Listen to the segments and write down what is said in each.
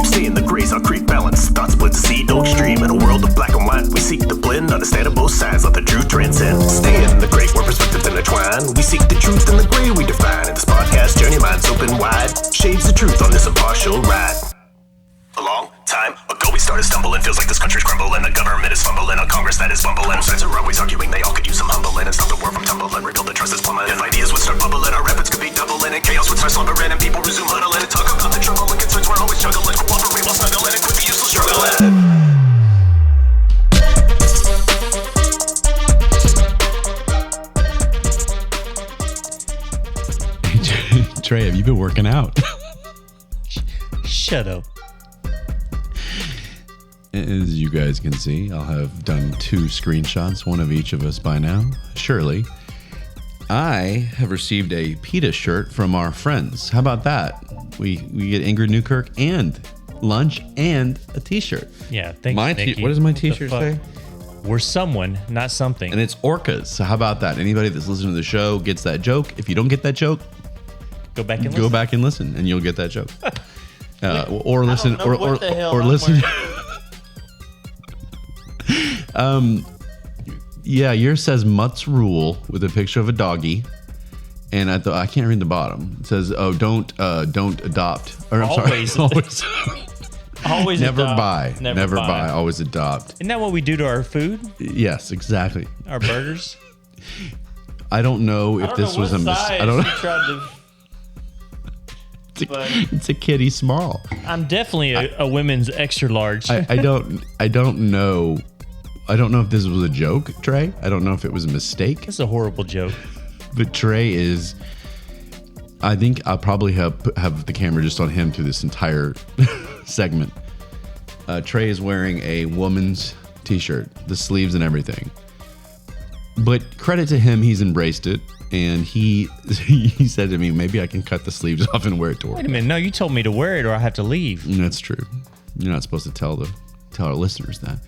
Stay in the grays, our creek balance. Thoughts split the sea, don't stream. In a world of black and white, we seek the blend. Understand both sides, let the truth transcend. Stay in the gray, where perspectives intertwine. We seek the truth in the gray we define. In this podcast journey, minds open wide. Shades the truth on this impartial ride. A long time ago we started stumbling. Feels like this country's crumbling. The government is fumbling. A Congress that is bumbling. Both sides are always arguing. They all could use some humbling. And stop the world from tumbling. Rebuild the trust that's plummeting. If ideas would start bubbling, our efforts could be doubling. And chaos would start slumbering. And people resume huddling. And talk about the trouble and concerns we're always juggling. Cooperate while snuggling. And quit the useless struggling. Trey, have you been working out? Shut up. As you guys can see, I'll have done 2 screenshots, one of each of us by now. Surely. I have received a PETA shirt from our friends. How about that? We get Ingrid Newkirk and lunch and a t-shirt. Yeah, thanks, Nikki. What does my t-shirt say? We're someone, not something. And it's orcas. So how about that? Anybody that's listening to the show gets that joke. If you don't get that joke, go back and listen and you'll get that joke. Or listen or listen. Yeah, yours says Mutt's Rule with a picture of a doggy, and I can't read the bottom. It says, "Oh, don't adopt." Or I'm always, sorry, always never adopt. buy, never buy, always adopt. Isn't that what we do to our food? Yes, exactly. Our burgers. I don't know if this was a mistake. I don't know. It's a kitty small. I'm definitely a women's extra large. I don't know. I don't know if this was a joke, Trey. I don't know if it was a mistake. It's a horrible joke. But Trey is. I think I'll probably have the camera just on him through this entire segment. Trey is wearing a woman's t-shirt, the sleeves and everything. But credit to him, he's embraced it. And he said to me, maybe I can cut the sleeves off and wear it to work. Wait a minute. No, you told me to wear it or I have to leave. That's true. You're not supposed to tell our listeners that.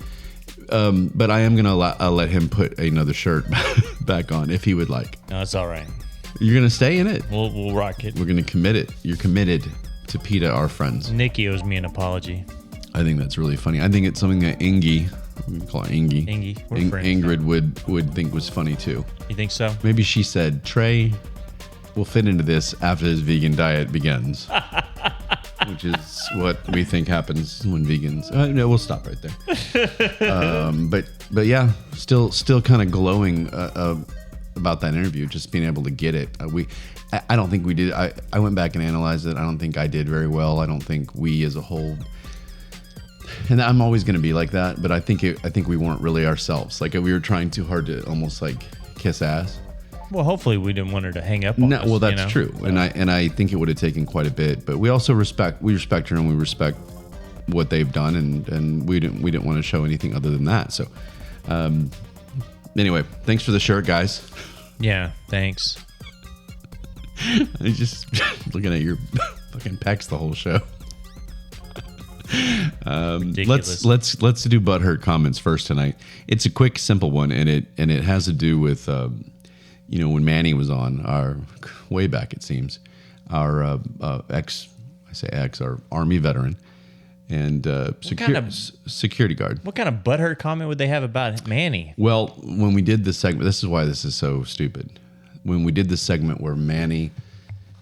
But I am going to let him put another shirt back on if he would like. No, it's all right. You're going to stay in it? We'll rock it. We're going to commit it. You're committed to PETA, our friends. Nikki owes me an apology. I think that's really funny. I think it's something that we call her Ingy. We're friends. Ingrid would think was funny too. You think so? Maybe she said, Trey will fit into this after his vegan diet begins. Which is what we think happens when vegans. No, we'll stop right there. But yeah, still kind of glowing about that interview. Just being able to get it. I don't think we did. I went back and analyzed it. I don't think I did very well. I don't think we as a whole. And I'm always going to be like that. But I think we weren't really ourselves. Like we were trying too hard to almost like kiss ass. Well, hopefully we didn't want her to hang up on us. Well, that's true. So. And I think it would have taken quite a bit, but we also respect her and we respect what they've done and we didn't want to show anything other than that. So anyway, thanks for the shirt, guys. Yeah, thanks. I just looking at your fucking pecs the whole show. Let's do Butthurt Comments first tonight. It's a quick, simple one, and it has to do with when Manny was on, our way back it seems, our our Army veteran and security guard. What kind of butthurt comment would they have about Manny? Well, when we did this segment, this is why this is so stupid. When we did this segment where Manny,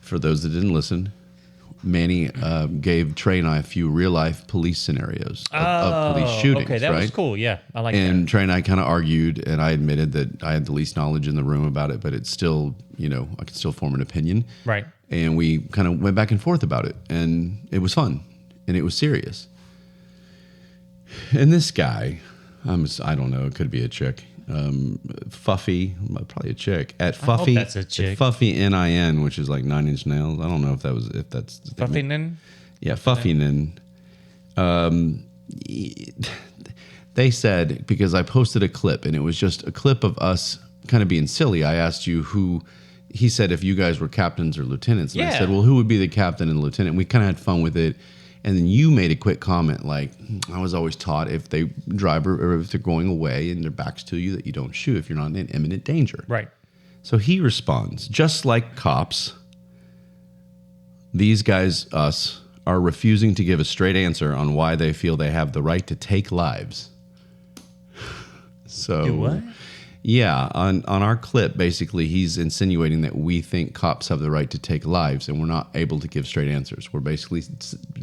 for those that didn't listen, Manny gave Trey and I a few real-life police scenarios of police shootings. Okay, that was cool. Yeah, I like that. And Trey and I kind of argued, and I admitted that I had the least knowledge in the room about it, but it's still, I could still form an opinion. Right. And we kind of went back and forth about it, and it was fun, and it was serious. And this guy, I don't know, it could be a chick. Fuffy, probably a chick at Fuffy. I hope that's a chick. Fuffy NIN, which is like 9 Inch Nails. I don't know if that's Fuffy Nin. Yeah, Fuffy Nin. They said, because I posted a clip and it was just a clip of us kind of being silly. I asked you who. He said if you guys were captains or lieutenants, and I said, well, who would be the captain and lieutenant? We kind of had fun with it. And then you made a quick comment like, I was always taught if they drive or if they're going away and their back's to you that you don't shoot if you're not in imminent danger. Right. So he responds, just like cops, these guys, us, are refusing to give a straight answer on why they feel they have the right to take lives. So, Do what? Yeah, on our clip, basically, he's insinuating that we think cops have the right to take lives, and we're not able to give straight answers. We're basically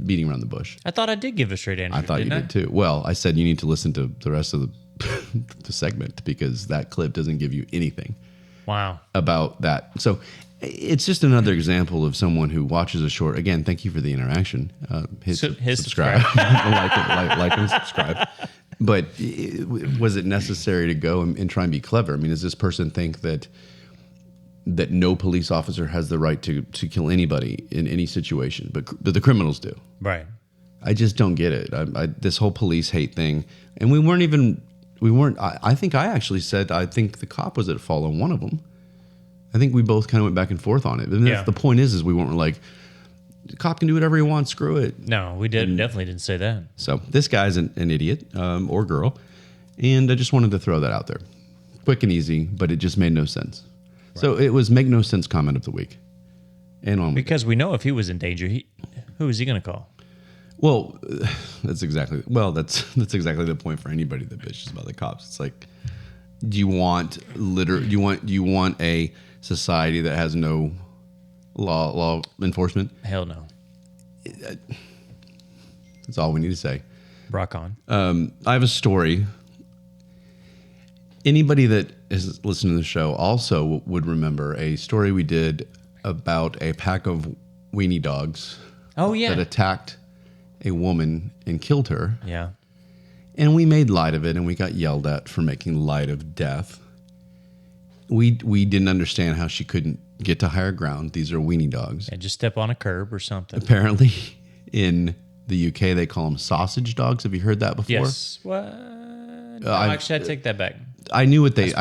beating around the bush. I thought I did give a straight answer. I thought you did too. Well, I said you need to listen to the rest of the segment because that clip doesn't give you anything. Wow. About that. So it's just another example of someone who watches a short. Again, thank you for the interaction. Hit subscribe. like and subscribe. But was it necessary to go and try and be clever? I mean, does this person think that no police officer has the right to kill anybody in any situation, but the criminals do? Right. I just don't get it. This whole police hate thing, and we weren't. I think I actually said I think the cop was at fault on one of them. I think we both kind of went back and forth on it. And that's the point is we weren't like, the cop can do whatever he wants, screw it. No, we definitely didn't say that. So this guy's an idiot or girl, and I just wanted to throw that out there. Quick and easy, but it just made no sense. Right. So it was make no sense comment of the week. And on because we know if he was in danger, who is he going to call? Well, that's exactly the point for anybody that bitches about the cops. It's like, do you want a society that has no law enforcement? Hell no. That's all we need to say. Rock on. I have a story. Anybody that is listening to the show also would remember a story we did about a pack of weenie dogs. Oh yeah. That attacked a woman and killed her. Yeah. And we made light of it, and we got yelled at for making light of death. We didn't understand how she couldn't get to higher ground. These are weenie dogs. And just step on a curb or something. Apparently, in the UK, they call them sausage dogs. Have you heard that before? Yes. What? No, actually, I take that back. I knew what they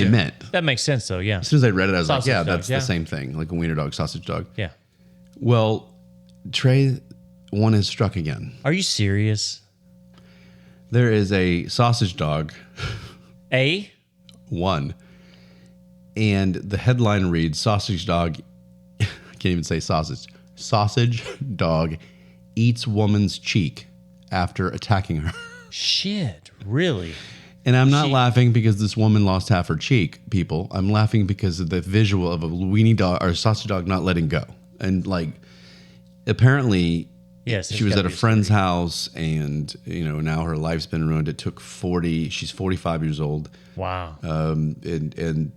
meant. That makes sense, though. Yeah. As soon as I read it, I was sausage like, yeah, dog, that's the same thing, like a wiener dog, sausage dog. Yeah. Well, Trey, one has struck again. Are you serious? There is a sausage dog. One. And the headline reads, sausage dog, I can't even say sausage. Sausage dog eats woman's cheek after attacking her. Shit, really? And I'm not laughing because this woman lost half her cheek, people. I'm laughing because of the visual of a weenie dog or a sausage dog not letting go. And like, apparently, yes, she was at a friend's house, and now her life's been ruined. It took 40. She's 45 years old. Wow. And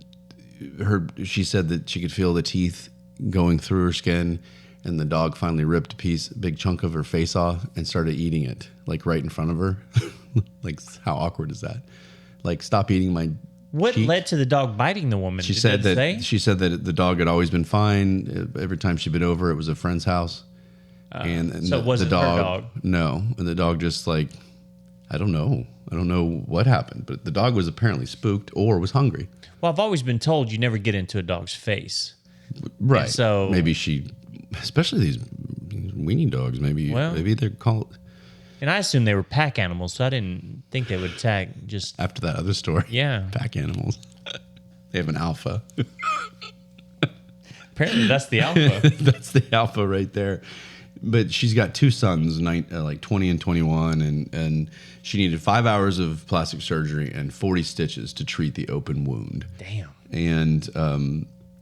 she said that she could feel the teeth going through her skin, and the dog finally ripped a big chunk of her face off and started eating it, like right in front of her. Like, how awkward is that? Like, stop eating my. What cheek. led to the dog biting the woman? She said that the dog had always been fine. Every time she'd been over, it was a friend's house. And so it wasn't her dog? No. And the dog just like, I don't know what happened, but the dog was apparently spooked or was hungry. Well, I've always been told you never get into a dog's face. Right. And so maybe especially these weenie dogs, maybe they're called. And I assumed they were pack animals, so I didn't think they would attack just. After that other story. Yeah. Pack animals. They have an alpha. Apparently that's the alpha. That's the alpha right there. But she's got two sons, like 20 and 21, and she needed 5 hours of plastic surgery and 40 stitches to treat the open wound. Damn. And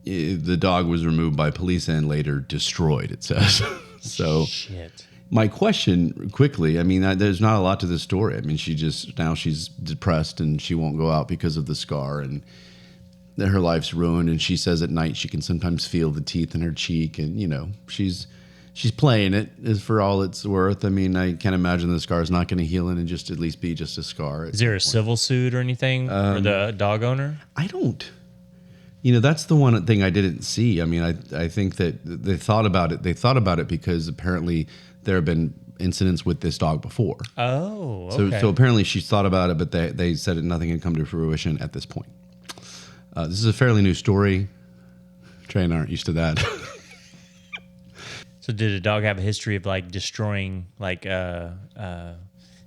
the dog was removed by police and later destroyed, it says. So shit. My question quickly, I mean, there's not a lot to this story. I mean, she's depressed and she won't go out because of the scar, and her life's ruined. And she says at night she can sometimes feel the teeth in her cheek, and she's playing it is for all it's worth. I mean, I can't imagine the scar is not going to heal and just at least be just a scar. Is there a civil suit or anything for the dog owner? I don't. That's the one thing I didn't see. I mean, I think that they thought about it. They thought about it because apparently there have been incidents with this dog before. Oh, okay. So apparently she's thought about it, but they said that nothing had come to fruition at this point. This is a fairly new story. Trey and I aren't used to that. So did a dog have a history of like destroying like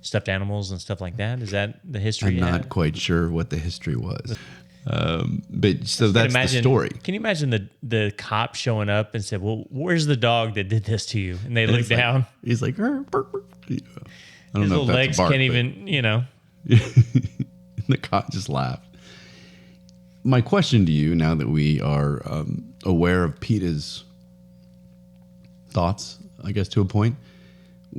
stuffed animals and stuff like that? Is that the history? I'm not quite sure what the history was. But so that's the story. Can you imagine the cop showing up and said, "Well, where's the dog that did this to you?" And they look down. He's like, "Burr, burr, burr." I don't His know little if that's legs a bark, can't but- even, The cop just laughed. My question to you, now that we are aware of PETA's thoughts, I guess to a point,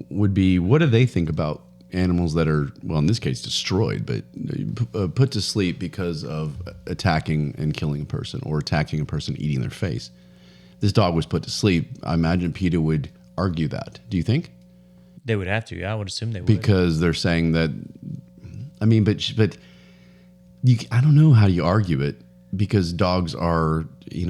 would be, what do they think about animals that are, well, in this case, destroyed, but put to sleep because of attacking and killing a person, or attacking a person eating their face? This dog was put to sleep. I imagine PETA would argue that. Do you think? They would have to. Yeah, I would assume they would. Because they're saying that, I mean, but I don't know how you argue it, because dogs are,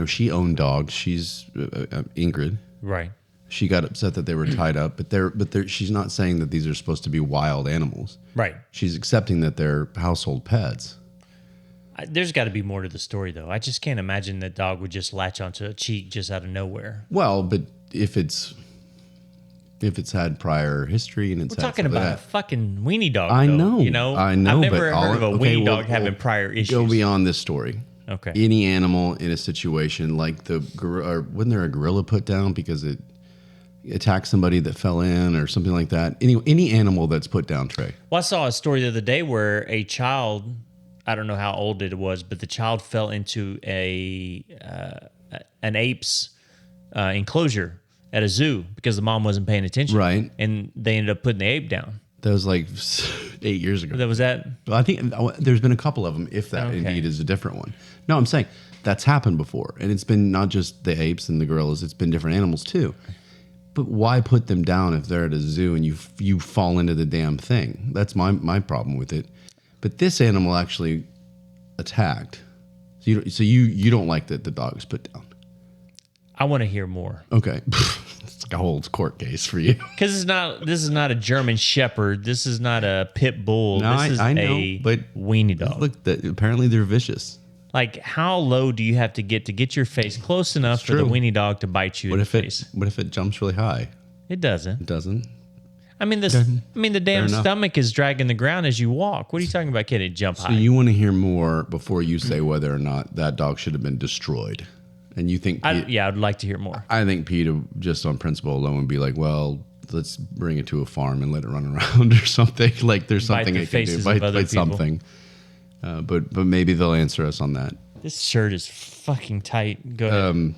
she owned dogs. She's Ingrid. Right. She got upset that they were tied up, but she's not saying that these are supposed to be wild animals. Right. She's accepting that they're household pets. There's got to be more to the story, though. I just can't imagine that dog would just latch onto a cheek just out of nowhere. Well, but if it's had prior history and it's We're talking about a fucking weenie dog. I though, know, I know. I've never but heard of a weenie dog we'll having prior issues. Go beyond this story. Okay. Any animal in a situation like wasn't there a gorilla put down because it attacked somebody that fell in or something like that? Any animal that's put down, Trey. Well, I saw a story the other day where a child, I don't know how old it was, but the child fell into an ape's enclosure at a zoo because the mom wasn't paying attention. Right. And they ended up putting the ape down. That was like 8 years ago. That was that? Well, I think there's been a couple of them, if that indeed is a different one. No, I'm saying that's happened before. And it's been not just the apes and the gorillas, it's been different animals too. But why put them down if they're at a zoo and you fall into the damn thing? That's my problem with it. But this animal actually attacked. So you don't like that the dog is put down? I want to hear more. Okay. It's like a whole court case for you. Because this is not a German Shepherd. This is not a pit bull. No, this is I know, a but weenie dog. Look, apparently they're vicious. Like, how low do you have to get your face close enough for the weenie dog to bite you in the face? What if it jumps really high? It doesn't. It doesn't? I mean, the damn stomach is dragging the ground as you walk. What are you talking about? Can it jump high? So you want to hear more before you say whether or not that dog should have been destroyed? And you think... I'd like to hear more. I think PETA, just on principle alone, would be like, well, let's bring it to a farm and let it run around or something. Like there's something it can do. Bite something. But maybe they'll answer us on that. This shirt is fucking tight. Go ahead.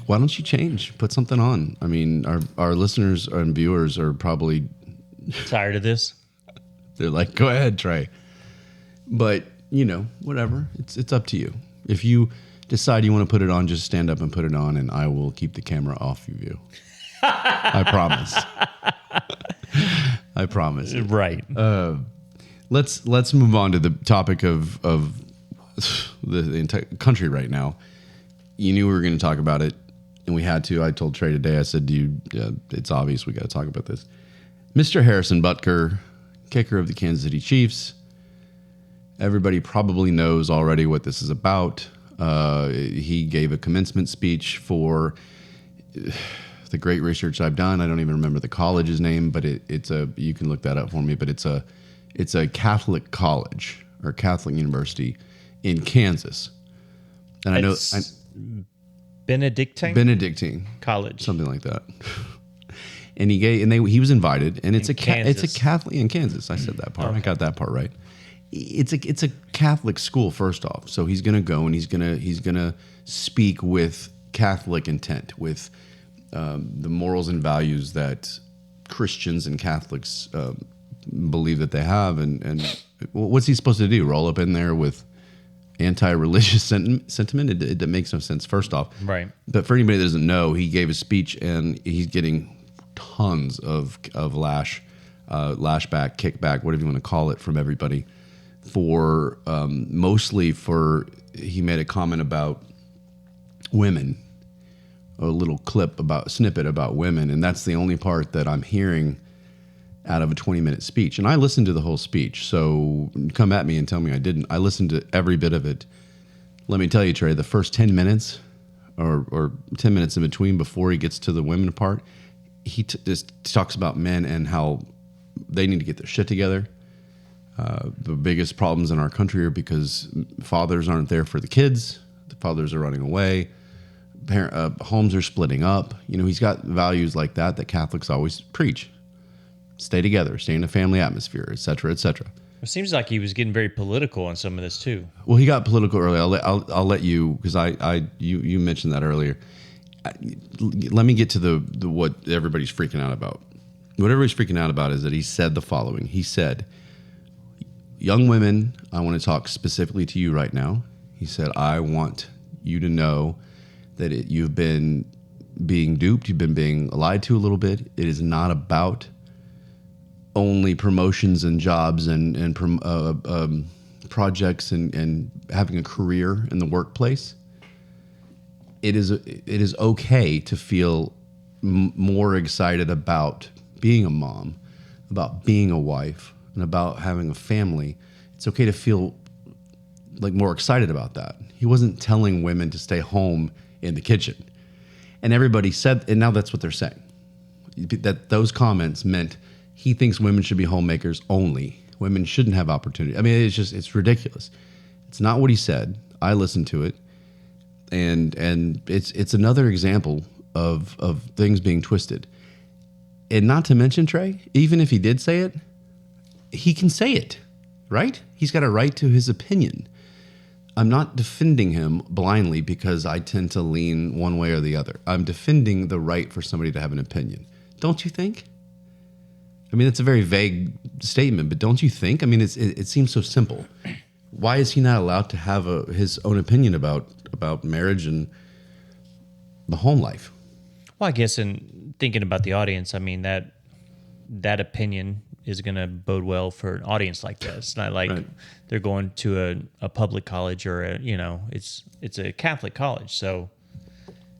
Why don't you change? Put something on. I mean, our listeners and viewers are probably... Tired of this? They're like, go ahead, Trey. But, whatever. It's up to you. If you decide you want to put it on, just stand up and put it on, and I will keep the camera off of you. I promise. I promise. Right. Let's move on to the topic of the entire country right now. You knew we were going to talk about it, and we had to. I told Trey today, I said, it's obvious we got to talk about this. Mr. Harrison Butker, kicker of the Kansas City Chiefs. Everybody probably knows already what this is about. He gave a commencement speech for the great research I've done. I don't even remember the college's name, but you can look that up for me, but it's a Catholic college or Catholic university in Kansas. And I know Benedictine College, something like that. And he was invited, and it's a Catholic in Kansas. I said that part. Okay. I got that part right. It's a Catholic school, first off. So he's going to go and he's going to speak with Catholic intent, with the morals and values that Christians and Catholics believe that they have. And what's he supposed to do? Roll up in there with anti-religious sentiment? It makes no sense, first off. Right. But for anybody that doesn't know, he gave a speech and he's getting tons of lashback, kickback, whatever you want to call it, from everybody. For mostly for he made a comment about women, a little snippet about women, and that's the only part that I'm hearing out of a 20-minute speech. And I listened to the whole speech, so come at me and tell me I didn't. I listened to every bit of it. Let me tell you, Trey, the first 10 minutes or 10 minutes in between before he gets to the women part, he just talks about men and how they need to get their shit together. The biggest problems in our country are because fathers aren't there for the kids. The fathers are running away. Homes are splitting up. He's got values like that Catholics always preach. Stay together, stay in a family atmosphere, et cetera, et cetera. It seems like he was getting very political on some of this too. Well, he got political early. I'll let you, because you mentioned that earlier. Let me get to the what everybody's freaking out about. What everybody's freaking out about is that he said the following. He said, "Young women, I want to talk specifically to you right now." He said, "I want you to know that you've been being duped. You've been being lied to a little bit. It is not about only promotions and jobs and projects and having a career in the workplace. It is okay to feel more excited about being a mom, about being a wife, and about having a family. It's okay to feel like more excited about that." He wasn't telling women to stay home in the kitchen. And everybody said, and now that's what they're saying, that those comments meant he thinks women should be homemakers only. Women shouldn't have opportunity. I mean, it's ridiculous. It's not what he said. I listened to it. And it's another example of things being twisted. And not to mention, Trey, even if he did say it, he can say it, right? He's got a right to his opinion. I'm not defending him blindly because I tend to lean one way or the other. I'm defending the right for somebody to have an opinion. Don't you think? I mean, it's a very vague statement, but don't you think? I mean, it seems so simple. Why is he not allowed to have his own opinion about marriage and the home life? Well, I guess in thinking about the audience, I mean, that opinion is going to bode well for an audience like that. It's not like they're going to a public college or it's a Catholic college. So,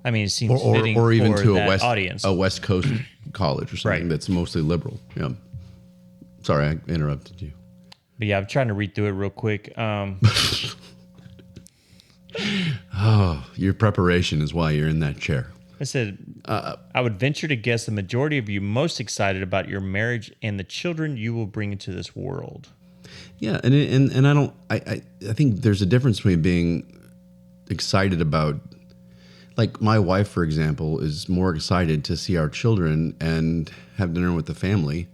I mean, it seems fitting or even for to that audience. a West Coast college or something Right. that's mostly liberal. Yeah. Sorry, I interrupted you. But yeah, I'm trying to read through it real quick. Your preparation is why you're in that chair. I said, I would venture to guess the majority of you most excited about your marriage and the children you will bring into this world. Yeah, and I think there's a difference between being excited about, like my wife, for example, is more excited to see our children and have dinner with the family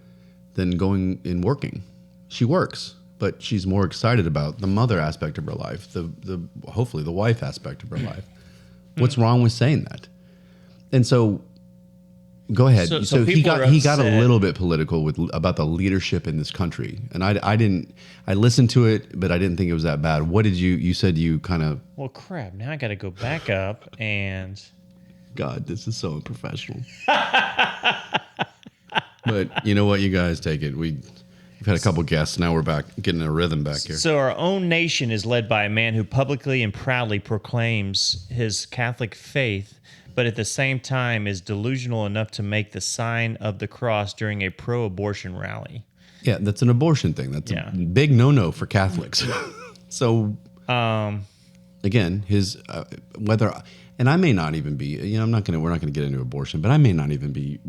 than going and working. She works, but she's more excited about the mother aspect of her life, the hopefully the wife aspect of her life. What's wrong with saying that? And so, go ahead. So he got a little bit political about the leadership in this country, and I listened to it, but I didn't think it was that bad. What did you said you kind of? Well, crap! Now I got to go back up and. God, this is so unprofessional. But you know what? You guys take it. We've had a couple guests. Now we're back getting a rhythm back here. So our own nation is led by a man who publicly and proudly proclaims his Catholic faith, but at the same time is delusional enough to make the sign of the cross during a pro-abortion rally. Yeah, that's an abortion thing. That's a big no-no for Catholics. So, again, his whether, and I may not even be. We're not going to get into abortion, but I may not even be.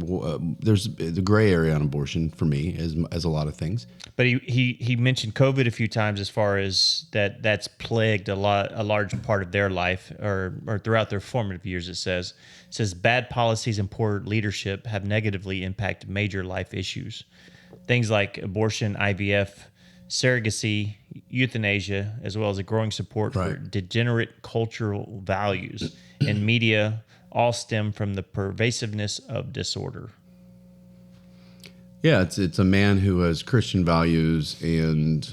There's the gray area on abortion for me, as a lot of things. But he mentioned COVID a few times, as far as that's plagued a large part of their life or throughout their formative years. It says bad policies and poor leadership have negatively impacted major life issues, things like abortion, IVF, surrogacy, euthanasia, as well as a growing support for degenerate cultural values and media, all stem from the pervasiveness of disorder. Yeah, it's a man who has Christian values, and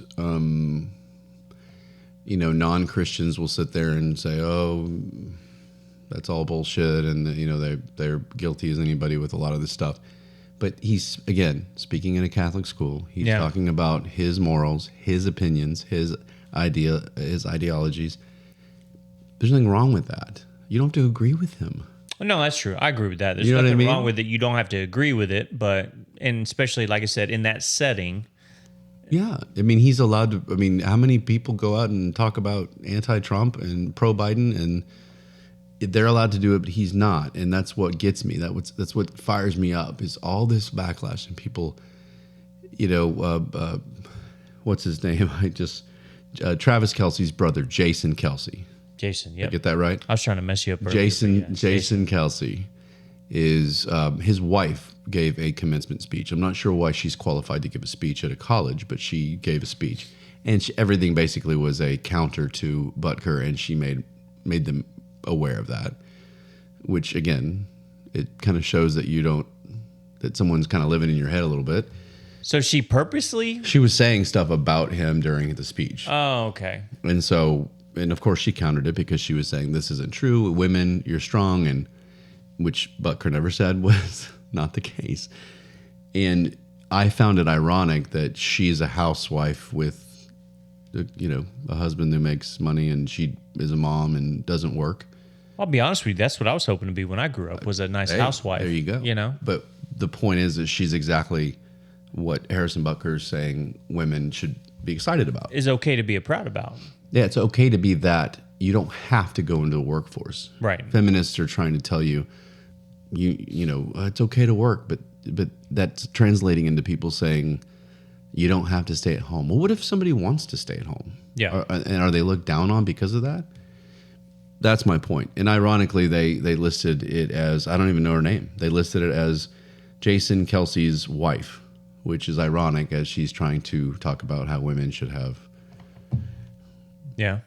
non-Christians will sit there and say, "Oh, that's all bullshit," and they're guilty as anybody with a lot of this stuff. But he's, again, speaking in a Catholic school. He's talking about his morals, his opinions, his ideologies. There's nothing wrong with that. You don't have to agree with him. No, that's true. I agree with that. There's nothing wrong with it. You don't have to agree with it, and especially, like I said, in that setting. Yeah. I mean, he's allowed to. I mean, how many people go out and talk about anti-Trump and pro-Biden, and they're allowed to do it, but he's not. And that's what gets me. That's what fires me up, is all this backlash and people, what's his name? Travis Kelce's brother, Jason Kelce. Jason, Did yeah. I get that right? I was trying to mess you up earlier. Jason Kelce is his wife gave a commencement speech. I'm not sure why she's qualified to give a speech at a college, but she gave a speech, and everything basically was a counter to Butker, and she made them aware of that. Which again, it kind of shows that that someone's kind of living in your head a little bit. So she purposely? She was saying stuff about him during the speech. Oh, okay. And of course she countered it because she was saying this isn't true. Women, you're strong, and which Butker never said was not the case. And I found it ironic that she's a housewife with, a husband who makes money, and she is a mom and doesn't work. I'll be honest with you. That's what I was hoping to be when I grew up, was a nice housewife. There you go. But the point is that she's exactly what Harrison Butker is saying women should be excited about. Is okay to be proud about. Yeah, it's okay to be that. You don't have to go into the workforce. Right. Feminists are trying to tell you, it's okay to work, but that's translating into people saying you don't have to stay at home. Well, what if somebody wants to stay at home? Yeah. And are they looked down on because of that? That's my point. And ironically, they listed it as, I don't even know her name. They listed it as Jason Kelce's wife, which is ironic as she's trying to talk about how women should have. Yeah.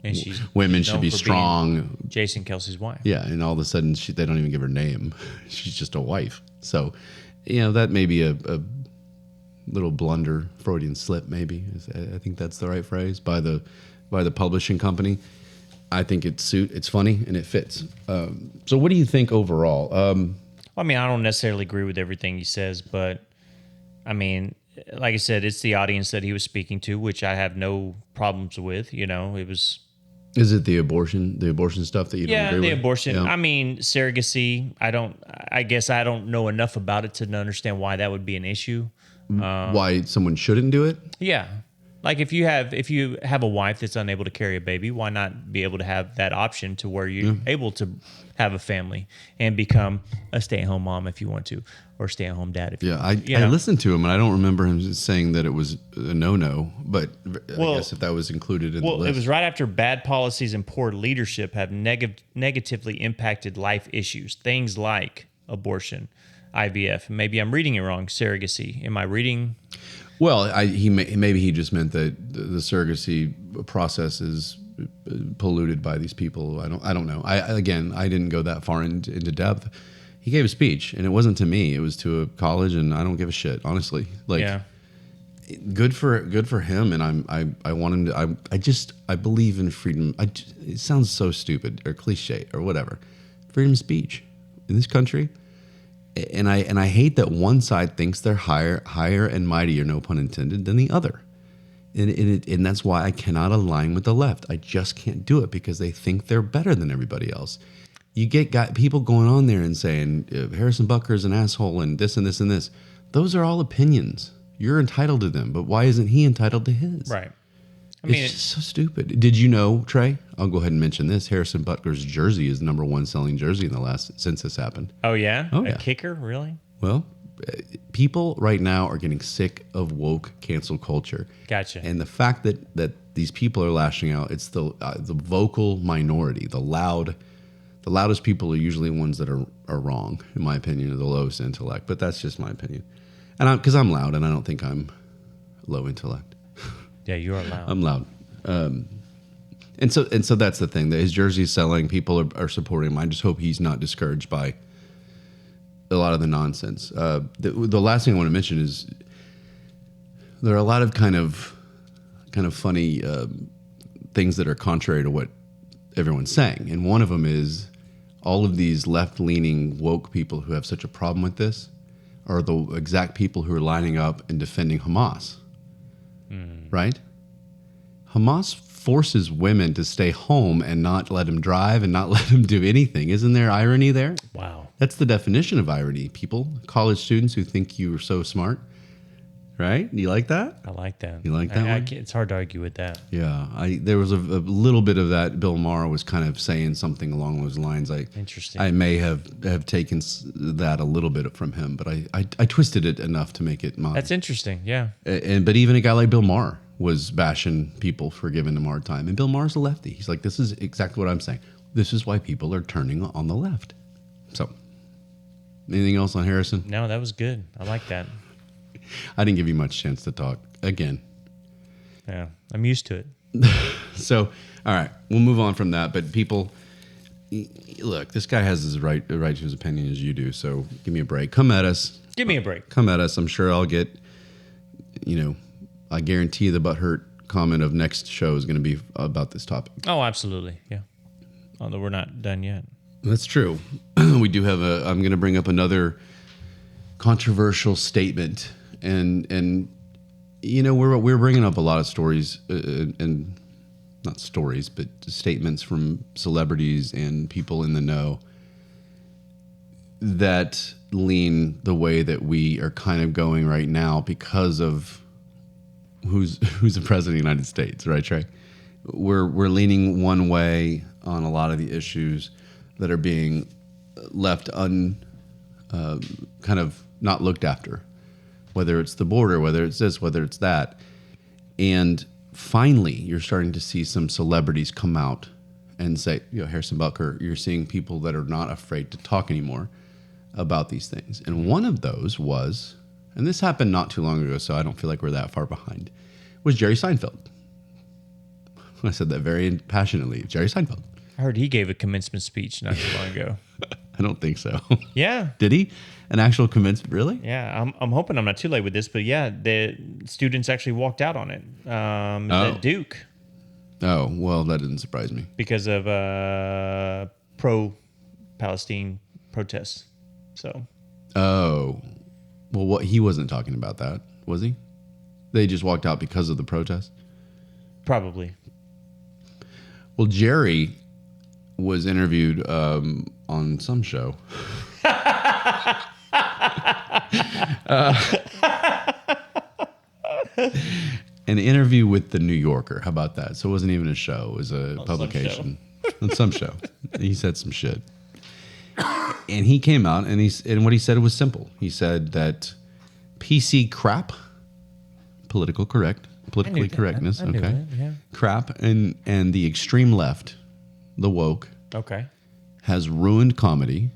And women she's should known be for strong. being Jason Kelce's wife. Yeah. And all of a sudden they don't even give her name. She's just a wife. So, that may be a little blunder, Freudian slip, maybe. I think that's the right phrase by the publishing company. I think it's funny and it fits. So what do you think overall? I mean, I don't necessarily agree with everything he says, but I mean, like I said, it's the audience that he was speaking to, which I have no problems with. It was. Is it the abortion stuff that you don't agree with? Yeah, the abortion. Yeah. I mean, surrogacy. I guess I don't know enough about it to understand why that would be an issue. Why someone shouldn't do it? Yeah. Like if you have a wife that's unable to carry a baby, why not be able to have that option to where you're able to have a family and become a stay-at-home mom if you want to, or stay-at-home dad if you want to. I listened to him and I don't remember him saying that it was a no-no, but I guess if that was included in the list. It was right after bad policies and poor leadership have negatively impacted life issues, things like abortion, IVF. Maybe I'm reading it wrong. Surrogacy. Am I reading? Well, maybe he just meant that the surrogacy process is polluted by these people. I don't know. I didn't go that far into depth. He gave a speech, and it wasn't to me. It was to a college, and I don't give a shit, honestly. Good for him, and I want him to. I believe in freedom. It sounds so stupid or cliche or whatever. Freedom of speech in this country. And I hate that one side thinks they're higher and mightier, no pun intended, than the other. And that's why I cannot align with the left. I just can't do it because they think they're better than everybody else. You get people going on there and saying Harrison Butker is an asshole and this and this and this. Those are all opinions. You're entitled to them, but why isn't he entitled to his? Right. It's just so stupid. Did you know, Trey? I'll go ahead and mention this. Harrison Butker's jersey is number one selling jersey since this happened. Oh, yeah? Oh, yeah. A kicker? Really? Well, people right now are getting sick of woke cancel culture. Gotcha. And the fact that these people are lashing out, it's the vocal minority, the loudest people are usually ones that are wrong, in my opinion, are the lowest intellect. But that's just my opinion. And because I'm loud, and I don't think I'm low intellect. Yeah, you are loud. I'm loud. And so that's the thing. That his jersey's selling. People are supporting him. I just hope he's not discouraged by a lot of the nonsense. The last thing I want to mention is there are a lot of kind of funny things that are contrary to what everyone's saying. And one of them is all of these left-leaning woke people who have such a problem with this are the exact people who are lining up and defending Hamas. Right? Hamas forces women to stay home and not let them drive and not let them do anything. Isn't there irony there? Wow. That's the definition of irony, people. College students who think you are so smart. Right? You like that? I like that. You like that one? It's hard to argue with that. Yeah. There was a little bit of that. Bill Maher was kind of saying something along those lines. Interesting. I may have taken that a little bit from him, but I twisted it enough to make it mine. That's interesting. Yeah. But even a guy like Bill Maher was bashing people for giving him a hard time. And Bill Maher's a lefty. He's like, this is exactly what I'm saying. This is why people are turning on the left. So, anything else on Harrison? No, that was good. I like that. I didn't give you much chance to talk again. Yeah, I'm used to it. So, all right, we'll move on from that. But people, look, this guy has his right to his opinion as you do. So give me a break. Come at us. Give me a break. Come at us. I'm sure I'll get, I guarantee the butthurt comment of next show is going to be about this topic. Oh, absolutely. Yeah. Although we're not done yet. That's true. We do have I'm going to bring up another controversial statement. And we're bringing up a lot of stories and not stories, but statements from celebrities and people in the know that lean the way that we are kind of going right now because of who's the president of the United States, right, Trey? We're leaning one way on a lot of the issues that are being left kind of not looked after. Whether it's the border, whether it's this, whether it's that. And finally, you're starting to see some celebrities come out and say, Harrison Butker, you're seeing people that are not afraid to talk anymore about these things. And one of those was, and this happened not too long ago, so I don't feel like we're that far behind, was Jerry Seinfeld. I said that very passionately. Jerry Seinfeld. I heard he gave a commencement speech not too long ago. I don't think so. Yeah. Did he? An actual commencement? Really? Yeah. I'm hoping I'm not too late with this, but yeah, the students actually walked out on it. At Duke. Oh, well, that didn't surprise me. Because of pro-Palestine protests. So. Oh. Well, he wasn't talking about that, was he? They just walked out because of the protest? Probably. Well, Jerry was interviewed on some show. An interview with the New Yorker. How about that? So it wasn't even a show. It was a publication. On some show. He said some shit. And he came out and what he said was simple. He said that PC crap, politically correctness, I knew okay? that, yeah. Crap and the extreme left, the woke, Okay. has ruined comedy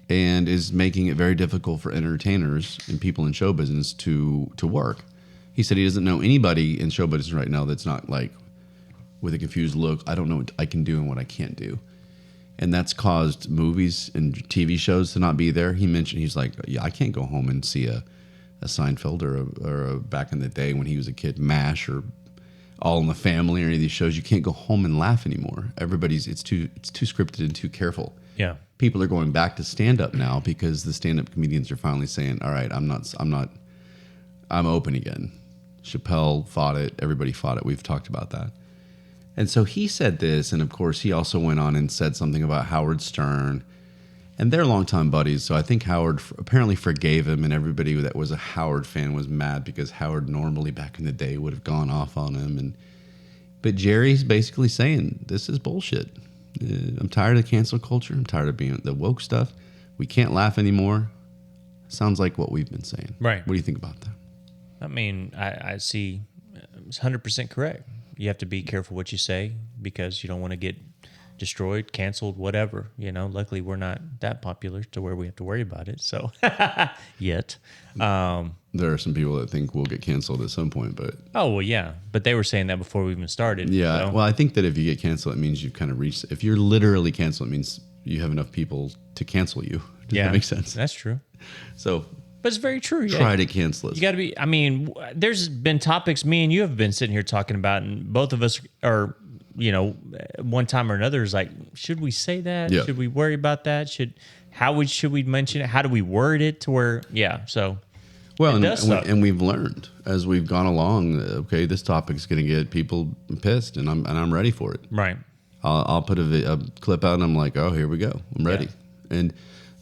and is making it very difficult for entertainers and people in show business to work. He said he doesn't know anybody in show business right now that's not like with a confused look, I don't know what I can do and what I can't do. And that's caused movies and TV shows to not be there. He mentioned, he's like, yeah, I can't go home and see a Seinfeld or a back in the day when he was a kid, MASH or All in the Family or any of these shows. You can't go home and laugh anymore. It's too scripted and too careful. Yeah. People are going back to stand up now because the stand up comedians are finally saying, all right, I'm open again. Chappelle fought it. Everybody fought it. We've talked about that. And so he said this, and of course he also went on and said something about Howard Stern. And they're longtime buddies, so I think Howard apparently forgave him, and everybody that was a Howard fan was mad because Howard normally back in the day would have gone off on him. But Jerry's basically saying, this is bullshit. I'm tired of cancel culture. I'm tired of being the woke stuff. We can't laugh anymore. Sounds like what we've been saying. Right. What do you think about that? I mean, I see it's 100% correct. You have to be careful what you say because you don't want to get destroyed, canceled, whatever. Luckily we're not that popular to where we have to worry about it. So yet. There are some people that think we'll get canceled at some point, but oh well, yeah. But they were saying that before we even started. Yeah. So. Well, I think that if you get canceled, it means you've kind of reached. If you're literally canceled, it means you have enough people to cancel you. Does that make sense? That's true. So. But it's very true. Try to cancel us. You got to be. I mean, there's been topics me and you have been sitting here talking about, and both of us are, one time or another is like, should we say that? Yeah. Should we worry about that? Should we mention it? How do we word it to where? Yeah. So. Well, and we've learned as we've gone along. Okay, this topic is going to get people pissed, and I'm ready for it. Right. I'll put a clip out, and I'm like, oh, here we go. I'm ready. Yeah. And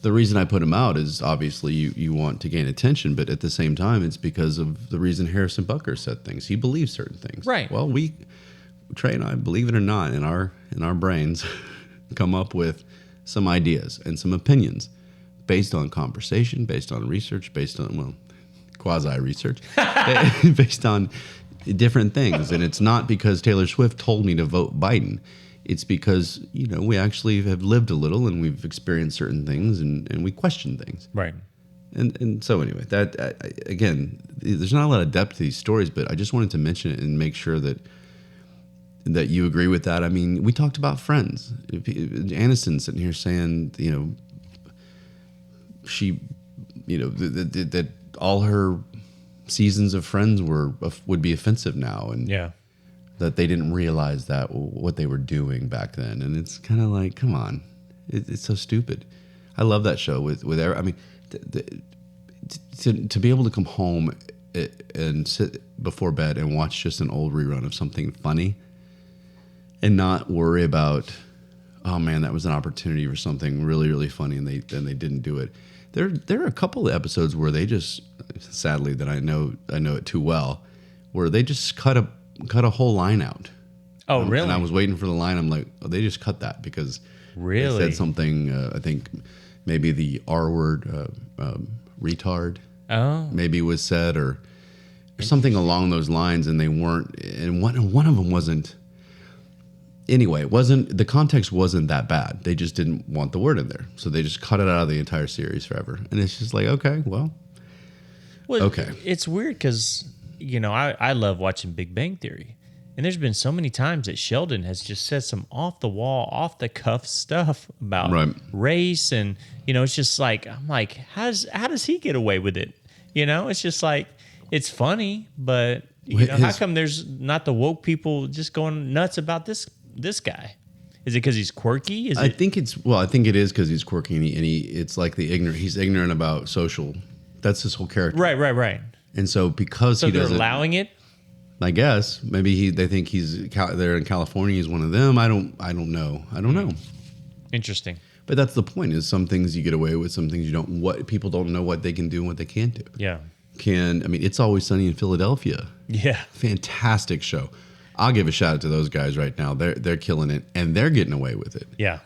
the reason I put him out is obviously you want to gain attention, but at the same time, it's because of the reason Harrison Butker said things. He believes certain things. Right. Well, Trey and I, believe it or not, in our brains, come up with some ideas and some opinions based on conversation, based on research, based on, well, quasi-research, based on different things. And it's not because Taylor Swift told me to vote Biden. It's because, we actually have lived a little and we've experienced certain things and we question things. Right. And so anyway, that again, there's not a lot of depth to these stories, but I just wanted to mention it and make sure that you agree with that. I mean, we talked about Friends. Aniston sitting here saying, she, that all her seasons of Friends would be offensive now, and that they didn't realize that what they were doing back then. And it's kind of like, come on, it's so stupid. I love that show with I mean, to be able to come home and sit before bed and watch just an old rerun of something funny and not worry about, oh man, that was an opportunity for something really, really funny and they didn't do it. There are a couple of episodes where they just, sadly that I know it too well, where they just cut a whole line out. Oh, really? And I was waiting for the line. I'm like, oh, they just cut that because they said something, I think maybe the R word, retard, maybe was said or something along those lines, and they weren't, and one of them wasn't. Anyway, the context wasn't that bad. They just didn't want the word in there. So they just cut it out of the entire series forever. And it's just like, okay, well okay. It's weird because, I love watching Big Bang Theory. And there's been so many times that Sheldon has just said some off-the-wall, off-the-cuff stuff about race. And, it's just like, I'm like, how does he get away with it? It's just like, it's funny, but, how come there's not the woke people just going nuts about this guy? Is it because he's quirky? I think it is because he's quirky and it's like he's ignorant about social. That's his whole character. Right. And so because he doesn't, allowing it, I guess maybe they think he's there in California. He's one of them. I don't know. Interesting. But that's the point. Is some things you get away with, some things you don't. What people don't know what they can do and what they can't do. Yeah. It's Always Sunny in Philadelphia. Yeah. Fantastic show. I'll give a shout out to those guys right now. They're killing it and they're getting away with it. Yeah.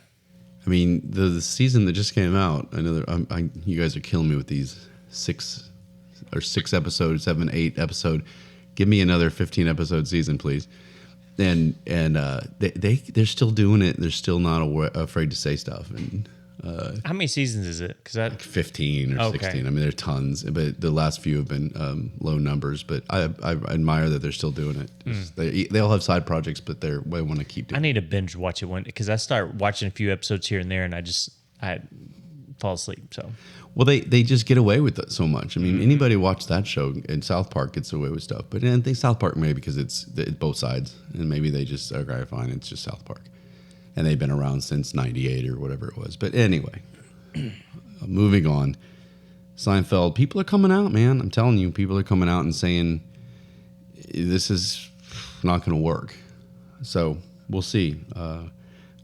I mean, the season that just came out, I know you guys are killing me with these 6 episodes, 7, 8 episode. Give me another 15 episode season, please. And they're still doing it. They're still not afraid to say stuff. And how many seasons is it? Because like 15 or 16. I mean, there are tons, but the last few have been low numbers. But I admire that they're still doing it. They all have side projects, but they want to keep doing it. I need to binge watch it because I start watching a few episodes here and there, and I fall asleep. So. Well, they just get away with it so much. I mean, anybody watch that show, and South Park gets away with stuff. But I think South Park maybe because it's both sides, and maybe they just, okay, fine, it's just South Park. And they've been around since 98 or whatever it was. But anyway, moving on. Seinfeld, people are coming out, man. I'm telling you, people are coming out and saying this is not going to work. So we'll see.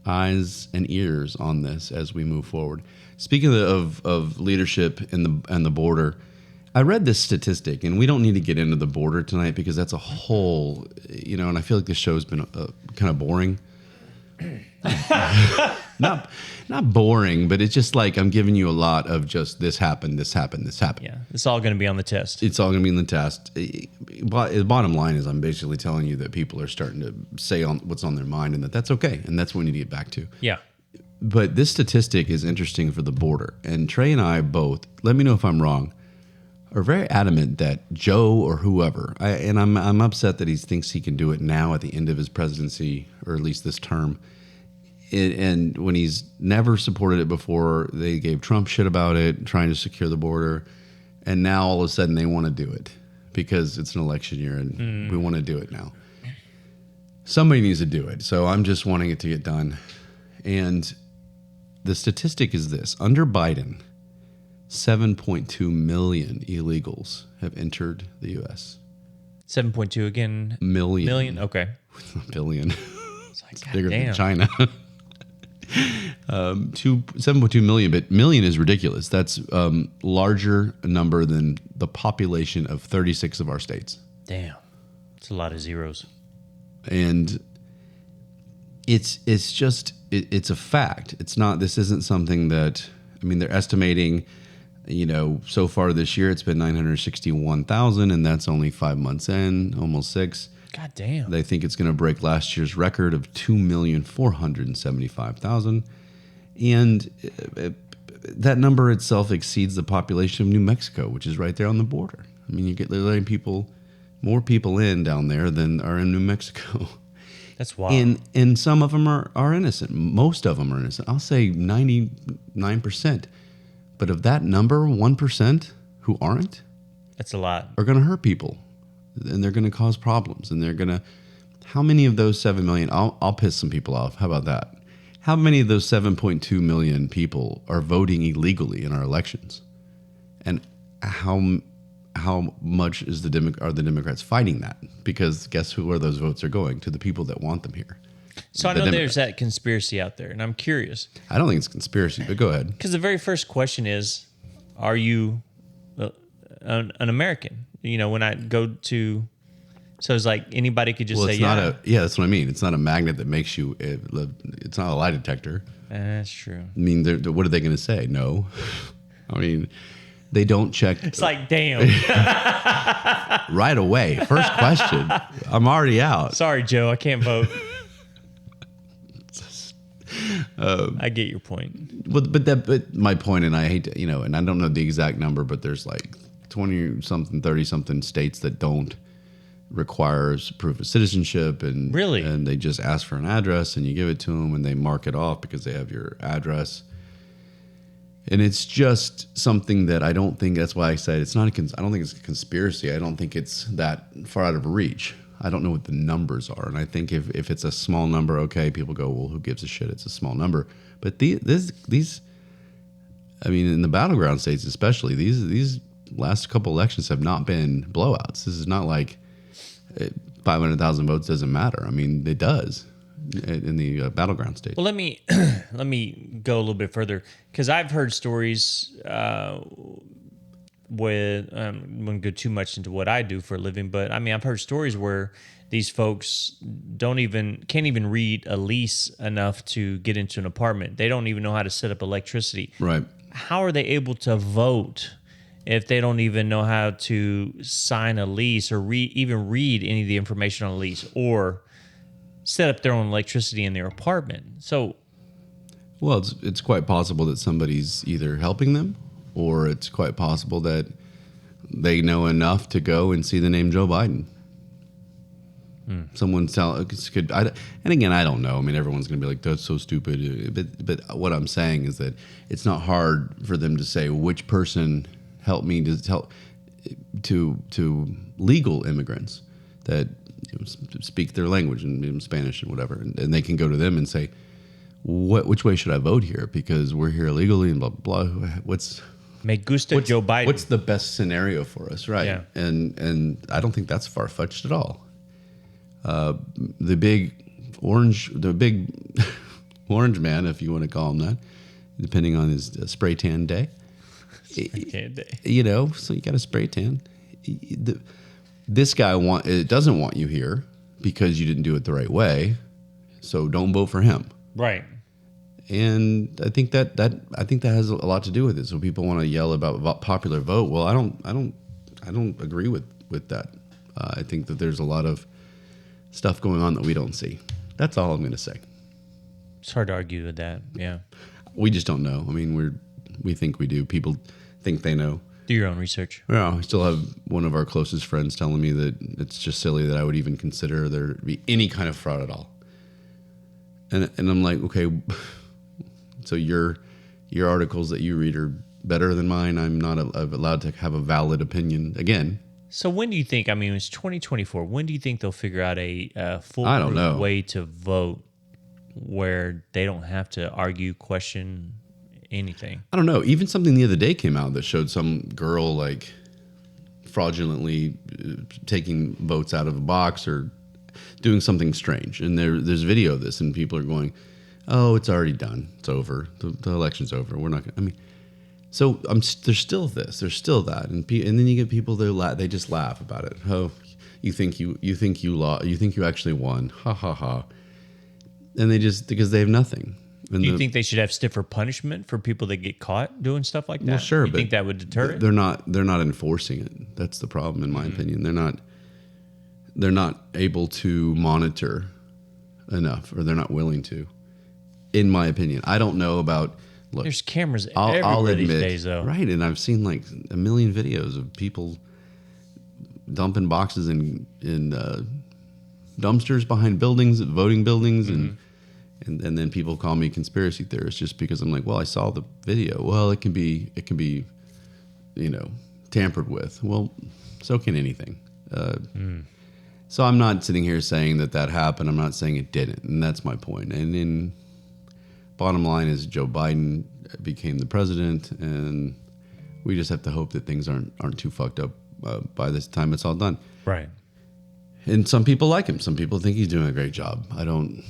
Eyes and ears on this as we move forward. Speaking of leadership and the border, I read this statistic, and we don't need to get into the border tonight because that's a whole, and I feel like this show's been kind of boring. not boring, but it's just like I'm giving you a lot of just this happened. Yeah, it's all going to be on the test. It's all going to be in the test. But the bottom line is I'm basically telling you that people are starting to say what's on their mind, and that's okay, and that's what we need to get back to. Yeah. But this statistic is interesting for the border, and Trey and I both, let me know if I'm wrong, are very adamant that Joe or whoever, I'm upset that he thinks he can do it now at the end of his presidency, or at least this term. And when he's never supported it before, they gave Trump shit about it, trying to secure the border. And now all of a sudden they want to do it because it's an election year and we want to do it now. Somebody needs to do it. So I'm just wanting it to get done. And the statistic is this. Under Biden, 7.2 million illegals have entered the U.S. 7.2 again? Million. Okay. Billion. It's like, It's bigger damn. than China. 7.2 million, but million is ridiculous. That's larger number than the population of 36 of our states. Damn. It's a lot of zeros. And it's a fact. It's not, this isn't something that, I mean, they're estimating, so far this year it's been 961,000, and that's only 5 months in, almost 6. God damn. They think it's going to break last year's record of 2,475,000. And that number itself exceeds the population of New Mexico, which is right there on the border. I mean, they're letting more people in down there than are in New Mexico. That's wild. And some of them are innocent. Most of them are innocent. I'll say 99%. But of that number, 1% who aren't, that's a lot, are going to hurt people. And they're going to cause problems. And they're going to, how many of those 7 million, I'll piss some people off. How about that? How many of those 7.2 million people are voting illegally in our elections? And how much are the Democrats fighting that? Because guess where those votes are going? To the people that want them here. So I know there's that conspiracy out there, and I'm curious. I don't think it's conspiracy, but go ahead. Because the very first question is, are you an American? When I go to, so it's like anybody could just say, yeah. That's what I mean. It's not a magnet that makes you, it's not a lie detector. That's true. I mean, what are they going to say? No. I mean, they don't check. It's like, damn. Right away. First question. I'm already out. Sorry, Joe. I can't vote. I get your point. But my point, and I hate to, and I don't know the exact number, but there's like 20-something, 30-something states that don't require proof of citizenship. And really? And they just ask for an address, and you give it to them, and they mark it off because they have your address. And it's just something that I don't think, that's why I said I don't think it's a conspiracy. I don't think it's that far out of reach. I don't know what the numbers are. And I think if it's a small number, okay, people go, well, who gives a shit? It's a small number. But these, I mean, in the battleground states especially, these last couple elections have not been blowouts. This is not like 500,000 votes doesn't matter. I mean, it does in the battleground states. Well, let me go a little bit further, because I've heard stories with, I wouldn't go too much into what I do for a living, but I mean, I've heard stories where these folks can't even read a lease enough to get into an apartment. They don't even know how to set up electricity. Right. How are they able to vote if they don't even know how to sign a lease or even read any of the information on a lease or set up their own electricity in their apartment? So, well, it's quite possible that somebody's either helping them, or it's quite possible that they know enough to go and see the name Joe Biden. Someone could, and again, I don't know. I mean, everyone's going to be like, "That's so stupid." But what I'm saying is that it's not hard for them to say which person helped me to legal immigrants that speak their language in Spanish and whatever, and they can go to them and say, which way should I vote here? Because we're here illegally and blah blah blah. Me gusta Joe Biden. What's the best scenario for us, right? Yeah. And I don't think that's far fetched at all. The big orange man, if you want to call him that, depending on his spray tan day. So you got a spray tan. This guy doesn't want you here because you didn't do it the right way. So don't vote for him. Right. And I think that has a lot to do with it. So people want to yell about popular vote. Well, I don't agree with that. I think that there's a lot of stuff going on that we don't see. That's all I'm going to say. It's hard to argue with that. Yeah. We just don't know. I mean, we think we do. People think they know. Do your own research. Yeah, I still have one of our closest friends telling me that it's just silly that I would even consider there to be any kind of fraud at all. And I'm like, okay, so your articles that you read are better than mine. I'm not allowed to have a valid opinion again. So when do you think, I mean, it's 2024, when do you think they'll figure out a foolproof way to vote where they don't have to argue, question anything? I don't know. Even something the other day came out that showed some girl like fraudulently taking votes out of a box or doing something strange. And there's video of this, and people are going, oh, it's already done. It's over. The election's over. We're not going to, I mean, so there's still this, there's still that. And then you get people that they just laugh about it. Oh, you think you actually won. Ha ha ha. And they just, because they have nothing. And Do you think they should have stiffer punishment for people that get caught doing stuff like that? Well, sure, you but think that would deter it? They're not enforcing it. That's the problem, in my opinion. They're not able to monitor enough, or they're not willing to. In my opinion, I don't know about. Look, there's cameras everywhere these days, though. Right, and I've seen like a million videos of people dumping boxes in dumpsters behind buildings, voting buildings, and then people call me conspiracy theorist just because I'm like, well, I saw the video. Well, it can be, tampered with. Well, so can anything. So I'm not sitting here saying that happened. I'm not saying it didn't, and that's my point. And in bottom line is Joe Biden became the president, and we just have to hope that things aren't too fucked up by this time it's all done. Right. And some people like him. Some people think he's doing a great job. I don't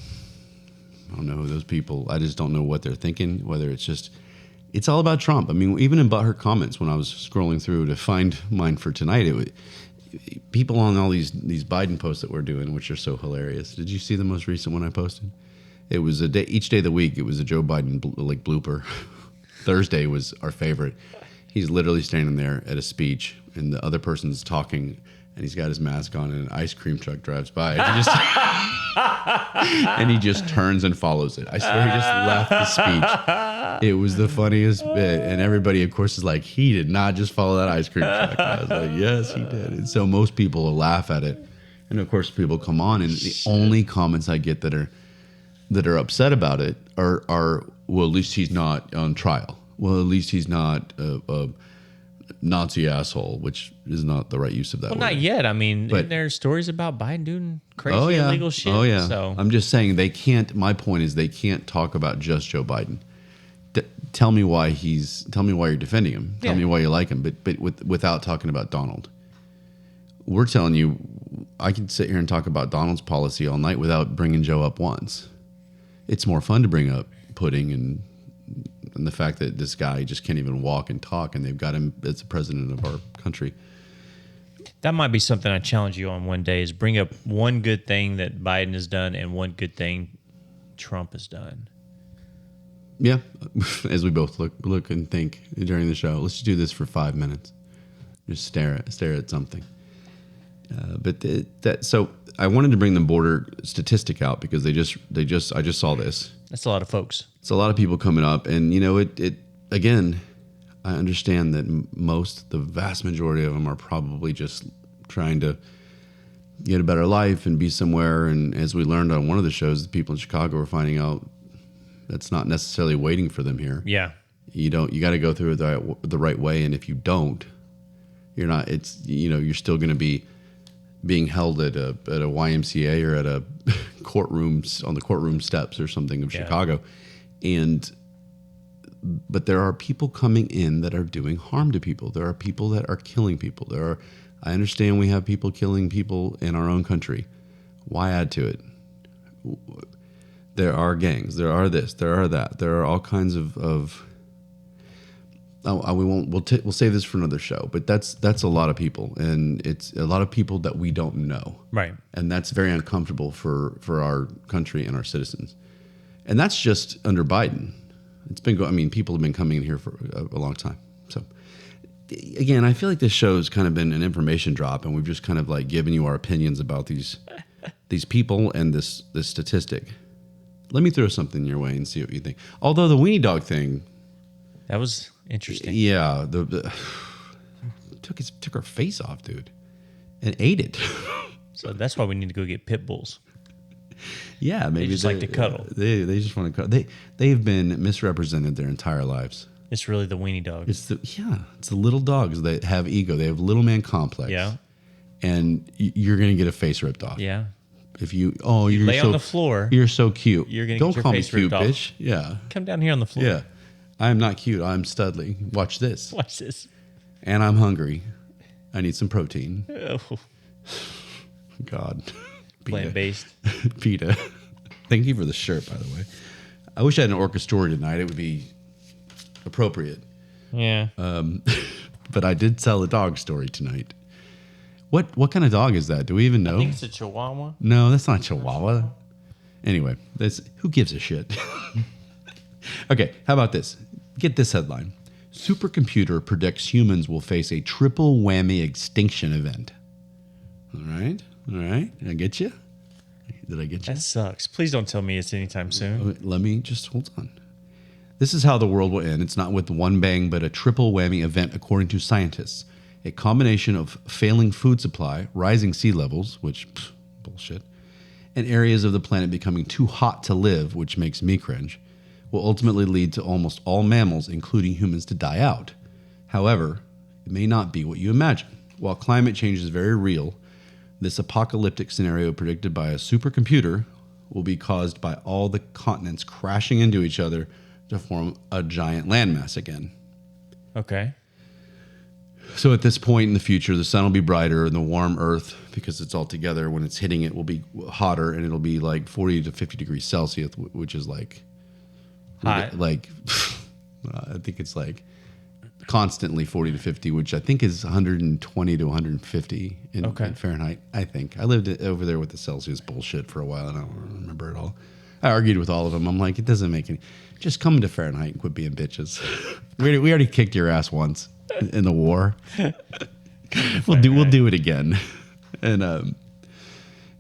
know who those people. I just don't know what they're thinking. Whether it's all about Trump. I mean, even in Butthurt Comments, when I was scrolling through to find mine for tonight, people on all these Biden posts that we're doing, which are so hilarious. Did you see the most recent one I posted? It was a day, each day of the week. It was a Joe Biden blooper. Thursday was our favorite. He's literally standing there at a speech, and the other person's talking, and he's got his mask on, and an ice cream truck drives by. And he just turns and follows it. I swear he just left the speech. It was the funniest bit. And everybody, of course, is like, he did not just follow that ice cream truck. I was like, yes, he did. And so most people will laugh at it. And of course, people come on, and the only comments I get that are upset about it are, well, at least he's not on trial. Well, at least he's not a Nazi asshole, which is not the right use of that word. Well, not yet. I mean, there's stories about Biden doing crazy illegal shit. Oh, yeah. So I'm just saying they can't. My point is they can't talk about just Joe Biden. Tell me why you're defending him. Tell me why you like him, but without talking about Donald. We're telling you, I can sit here and talk about Donald's policy all night without bringing Joe up once. It's more fun to bring up Pudding and the fact that this guy just can't even walk and talk, and they've got him as the president of our country. That might be something I challenge you on one day, is bring up one good thing that Biden has done and one good thing Trump has done. Yeah, as we both look and think during the show. Let's just do this for 5 minutes. Just stare at something. So I wanted to bring the border statistic out because I just saw this. That's a lot of folks. It's a lot of people coming up, and it again, I understand that the vast majority of them are probably just trying to get a better life and be somewhere. And as we learned on one of the shows, the people in Chicago are finding out that's not necessarily waiting for them here. Yeah. You got to go through it the right way. And if you don't, you're not, you're still going to be being held at a YMCA or at a on the courtroom steps or something of Chicago. But there are people coming in that are doing harm to people. There are people that are killing people. I understand we have people killing people in our own country. Why add to it? There are gangs. There are this. There are that. There are all kinds of we'll save this for another show. But that's a lot of people, and it's a lot of people that we don't know. Right. And that's very uncomfortable for our country and our citizens. And that's just under Biden. It's been people have been coming in here for a long time. So again, I feel like this show's kind of been an information drop, and we've just kind of like given you our opinions about these people and this statistic. Let me throw something your way and see what you think. Although the weenie dog thing, that was interesting. Yeah, took her face off, dude, and ate it. So that's why we need to go get pit bulls. Yeah, maybe they just like to cuddle. They just want to cuddle. They've been misrepresented their entire lives. It's really the weenie dog. It's the little dogs that have ego. They have little man complex. Yeah, and you're gonna get a face ripped off. Yeah. If you lay on the floor, you're so cute. You're gonna don't get your call face me cute, ripped bitch. off. Yeah, come down here on the floor. Yeah, I am not cute. I'm Studley. Watch this. Watch this. And I'm hungry. I need some protein. Oh. God. Plant-based. PETA. Thank you for the shirt, by the way. I wish I had an orca story tonight. It would be appropriate. Yeah. But I did tell a dog story tonight. What kind of dog is that? Do we even know? I think it's a Chihuahua. No, that's not Chihuahua. Anyway, who gives a shit? Okay, how about this? Get this headline. Supercomputer predicts humans will face a triple whammy extinction event. All right. Did I get you? That sucks. Please don't tell me it's anytime soon. Let me just hold on. This is how the world will end. It's not with one bang, but a triple whammy event, according to scientists. A combination of failing food supply, rising sea levels, which, bullshit, and areas of the planet becoming too hot to live, which makes me cringe, will ultimately lead to almost all mammals, including humans, to die out. However, it may not be what you imagine. While climate change is very real, this apocalyptic scenario predicted by a supercomputer will be caused by all the continents crashing into each other to form a giant landmass again. Okay. So at this point in the future, the sun will be brighter and the warm earth, because it's all together, when it's hitting it, will be hotter, and it'll be like 40 to 50 degrees Celsius, which is like hot. Like, I think it's like constantly 40 to 50, which I think is 120 to 150 in Fahrenheit. I think I lived over there with the Celsius bullshit for a while, and I don't remember it all. I argued with all of them. I'm like, it doesn't make any. Just come to Fahrenheit and quit being bitches. we already kicked your ass once in the war. We'll do it again. And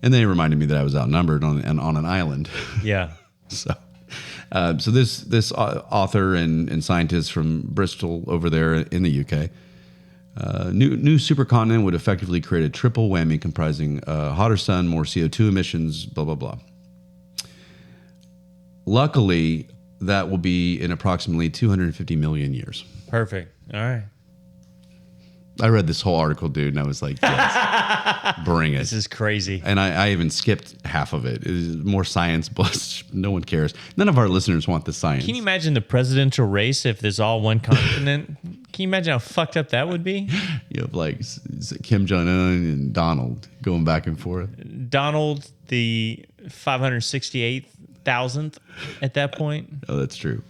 they reminded me that I was outnumbered on an island. Yeah. So this author and scientist from Bristol over there in the UK, new supercontinent would effectively create a triple whammy comprising hotter sun, more CO2 emissions, blah blah blah. Luckily, that will be in approximately 250 million years. Perfect. All right. I read this whole article, dude, and I was like, yes, bring it. This is crazy. And I even skipped half of it. It is more science, but no one cares. None of our listeners want the science. Can you imagine the presidential race if there's all one continent? Can you imagine how fucked up that would be? You have like Kim Jong-un and Donald going back and forth. Donald, the 568,000th at that point. Oh, that's true.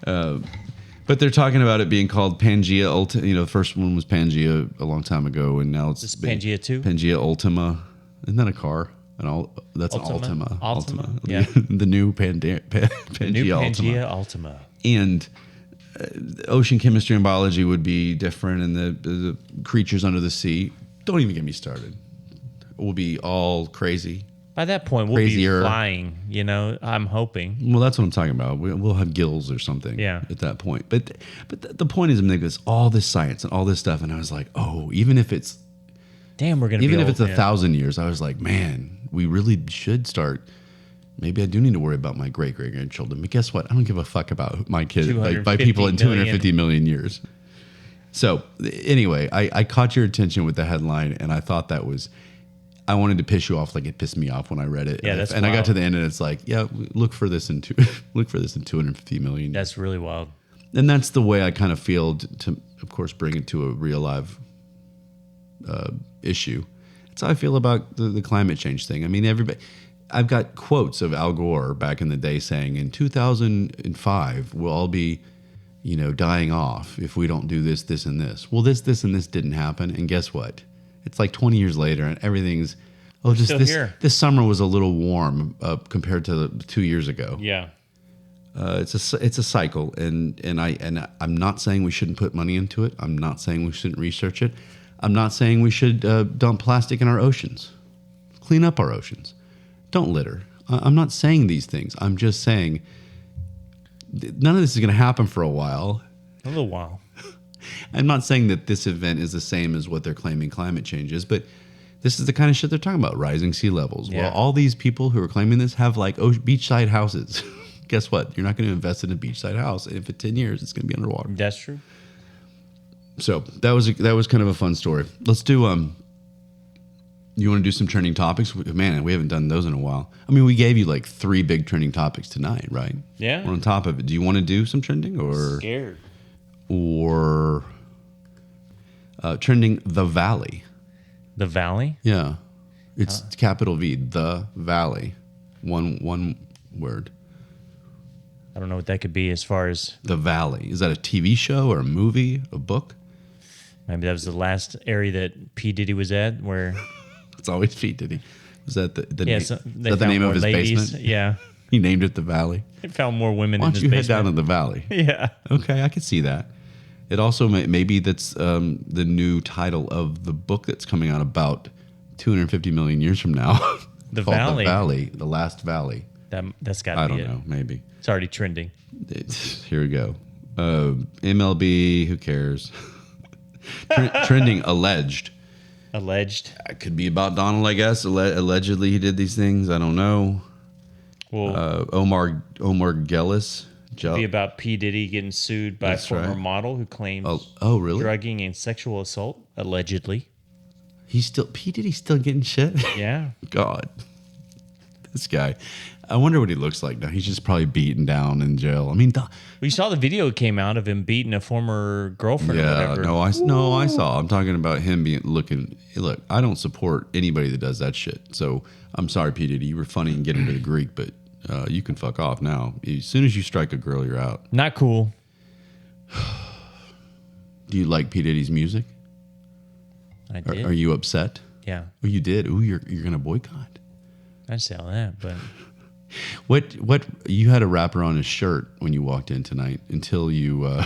But they're talking about it being called Pangea Ultima. You know, the first one was Pangea a long time ago, and now it's Pangea 2? Pangea Ultima. Isn't that a car? That's Ultima? an Ultima. Ultima? Yeah. The new Pangea Ultima. And ocean chemistry and biology would be different, and the creatures under the sea. Don't even get me started. It will be all crazy. By that point, we'll Crazier. be flying, I'm hoping. Well, that's what I'm talking about. We'll have gills or something at that point. But the point is, there's all this science and all this stuff, and I was like, oh, even if it's... Damn, we're going to be Even if old, it's 1,000 years, I was like, man, we really should start... Maybe I do need to worry about my great-great-grandchildren. But guess what? I don't give a fuck about my kids by people in 250 million years. So anyway, I caught your attention with the headline, and I thought that was... I wanted to piss you off like it pissed me off when I read it. Yeah, that's and wild. I got to the end and it's like, yeah, look for this in 250 million. That's really wild. And that's the way I kind of feel to of course, bring it to a real live issue. That's how I feel about the climate change thing. I mean, I've got quotes of Al Gore back in the day saying in 2005 we'll all be, dying off if we don't do this, this, and this. Well, this, and this didn't happen. And guess what? It's like 20 years later, and everything's this summer was a little warm compared to 2 years ago. Yeah, it's a cycle, and I'm not saying we shouldn't put money into it. I'm not saying we shouldn't research it. I'm not saying we should dump plastic in our oceans, clean up our oceans, don't litter. I'm not saying these things. I'm just saying none of this is going to happen for a while. A little while. I'm not saying that this event is the same as what they're claiming climate change is, but this is the kind of shit they're talking about, rising sea levels. Yeah. Well, all these people who are claiming this have like beachside houses. Guess what? You're not going to invest in a beachside house. And for 10 years, it's going to be underwater. That's true. So that was kind of a fun story. Let's do, you want to do some trending topics? Man, we haven't done those in a while. I mean, we gave you like 3 big trending topics tonight, right? Yeah. We're on top of it. Do you want to do some trending or? Scared. Or trending the Valley. The Valley? Yeah. It's capital V, the Valley. One word. I don't know what that could be as far as... The Valley. Is that a TV show or a movie, a book? Maybe that was the last area that P. Diddy was at, where... It's always P. Diddy. Is that the Yeah, name, so is they that the found name of more his ladies. basement? Yeah. He named it the Valley. They found more women Why in don't his you head basement. down to the Valley? Yeah. Okay, I could see that. It also maybe that's the new title of the book that's coming out about 250 million years from now. The called Valley. The Valley, The Last Valley. That's got to I be don't it. know, maybe. It's already trending. Here we go. MLB, who cares? Trending alleged. Alleged. It could be about Donald, I guess. Allegedly, he did these things. I don't know. Well, Omar Gellis. be about P. Diddy getting sued by a That's former right. model who claims Oh, really? drugging and sexual assault, allegedly. P. Diddy's still getting shit? Yeah. God. This guy. I wonder what he looks like now. He's just probably beaten down in jail. I mean, We saw the video that came out of him beating a former girlfriend or yeah, whatever. no, I saw. I'm talking about him looking. Look, I don't support anybody that does that shit. So I'm sorry, P. Diddy. You were funny and getting to the Greek, but you can fuck off now. As soon as you strike a girl, you're out. Not cool. Do you like P. Diddy's music? I did. Are you upset? Yeah. Oh, you did. Ooh, you're gonna boycott. I'd say all that, but What you had a wrapper on his shirt when you walked in tonight until you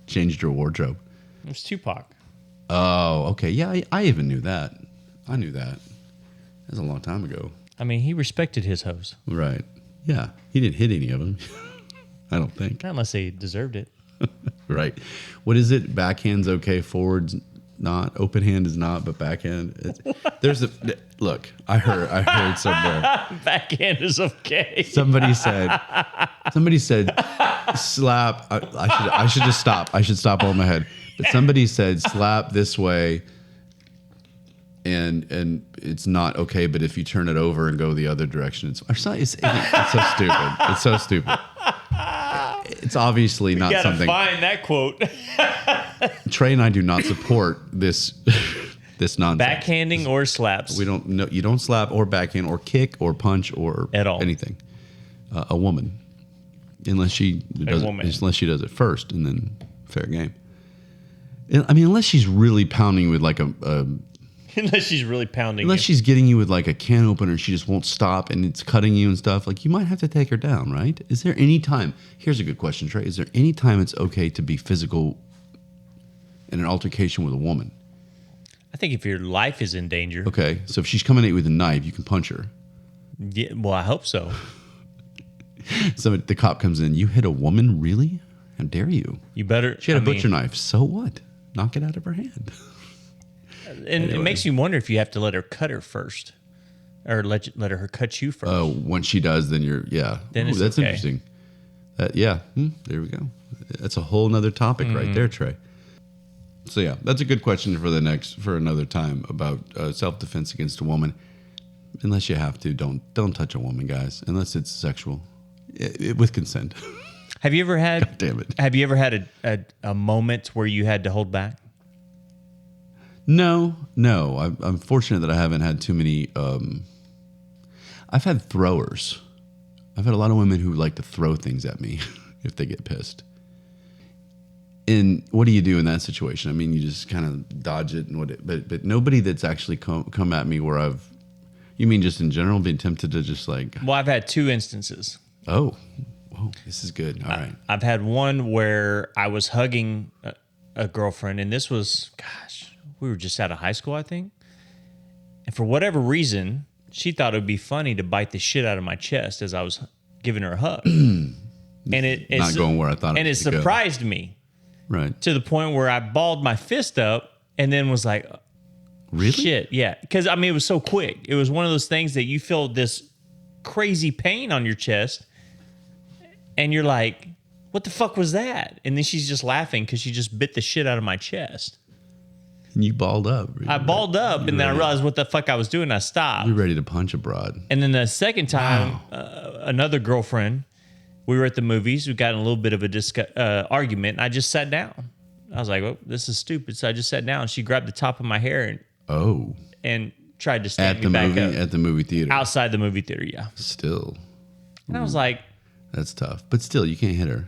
changed your wardrobe. it was Tupac. Oh, okay. Yeah, I even knew that. I knew that. That was a long time ago. I mean, he respected his hoes. Right. Yeah. He didn't hit any of them. I don't think. Not unless they deserved it. Right. What is it? Backhand's okay, forward's not. Open hand is not, but backhand. There's a look. I heard somewhere. Backhand is okay. Somebody said slap. I should just stop. I should stop all my head. But somebody said slap this way, and it's not okay. But if you turn it over and go the other direction, it's so stupid. It's so stupid. It's obviously not Gotta something. find that quote. Trey and I do not support this nonsense. Backhanding or slaps. We don't know. You don't slap or backhand or kick or punch or At all. anything. A woman, unless she does it first, and then fair game. I mean, unless she's really pounding with like Unless she's really pounding unless you. she's getting you with like a can opener, and she just won't stop, and it's cutting you and stuff. Like you might have to take her down, right? Is there any time? Here's a good question, Trey. Is there any time it's okay to be physical in an altercation with a woman? I think if your life is in danger. Okay, so if she's coming at you with a knife, you can punch her. Yeah, well, I hope so. So the cop comes in. You hit a woman, really? How dare you? You better. She had a butcher knife. So what? Knock it out of her hand. And Anyway. it makes you wonder if you have to let her cut her first, or let her cut you first. Once she does, then you're Then Ooh, it's that's okay. interesting. There we go. That's a whole nother topic right there, Trey. So yeah, that's a good question for another time about self-defense against a woman. Unless you have to, don't touch a woman, guys. Unless it's sexual, with consent. Have you ever had? God damn it. Have you ever had a moment where you had to hold back? No. I'm fortunate that I haven't had too many. I've had throwers. I've had a lot of women who like to throw things at me if they get pissed. And what do you do in that situation? I mean, you just kind of dodge it but nobody that's actually come at me where I've. You mean just in general being tempted to just like. Well, I've had two instances. Oh, whoa, this is good. All right. I've had one where I was hugging a girlfriend, and this was, gosh, we were just out of high school, I think. And for whatever reason, she thought it would be funny to bite the shit out of my chest as I was giving her a hug. And it's Not going where I thought it and it was gonna go. surprised me Right. to the point where I balled my fist up and then was like, Really? shit, yeah. Because, I mean, it was so quick. It was one of those things that you feel this crazy pain on your chest, and you're like, what the fuck was that? And then she's just laughing because she just bit the shit out of my chest. And you balled up. I balled up, and then I realized what the fuck I was doing. I stopped. You're ready to punch a broad. And then the second time, another girlfriend, we were at the movies. We got in a little bit of a argument, and I just sat down. I was like, oh, this is stupid. So I just sat down. She grabbed the top of my hair and tried to stand me back up. At the movie theater. Outside the movie theater, yeah. Still. And I was like, That's tough. But still, you can't hit her.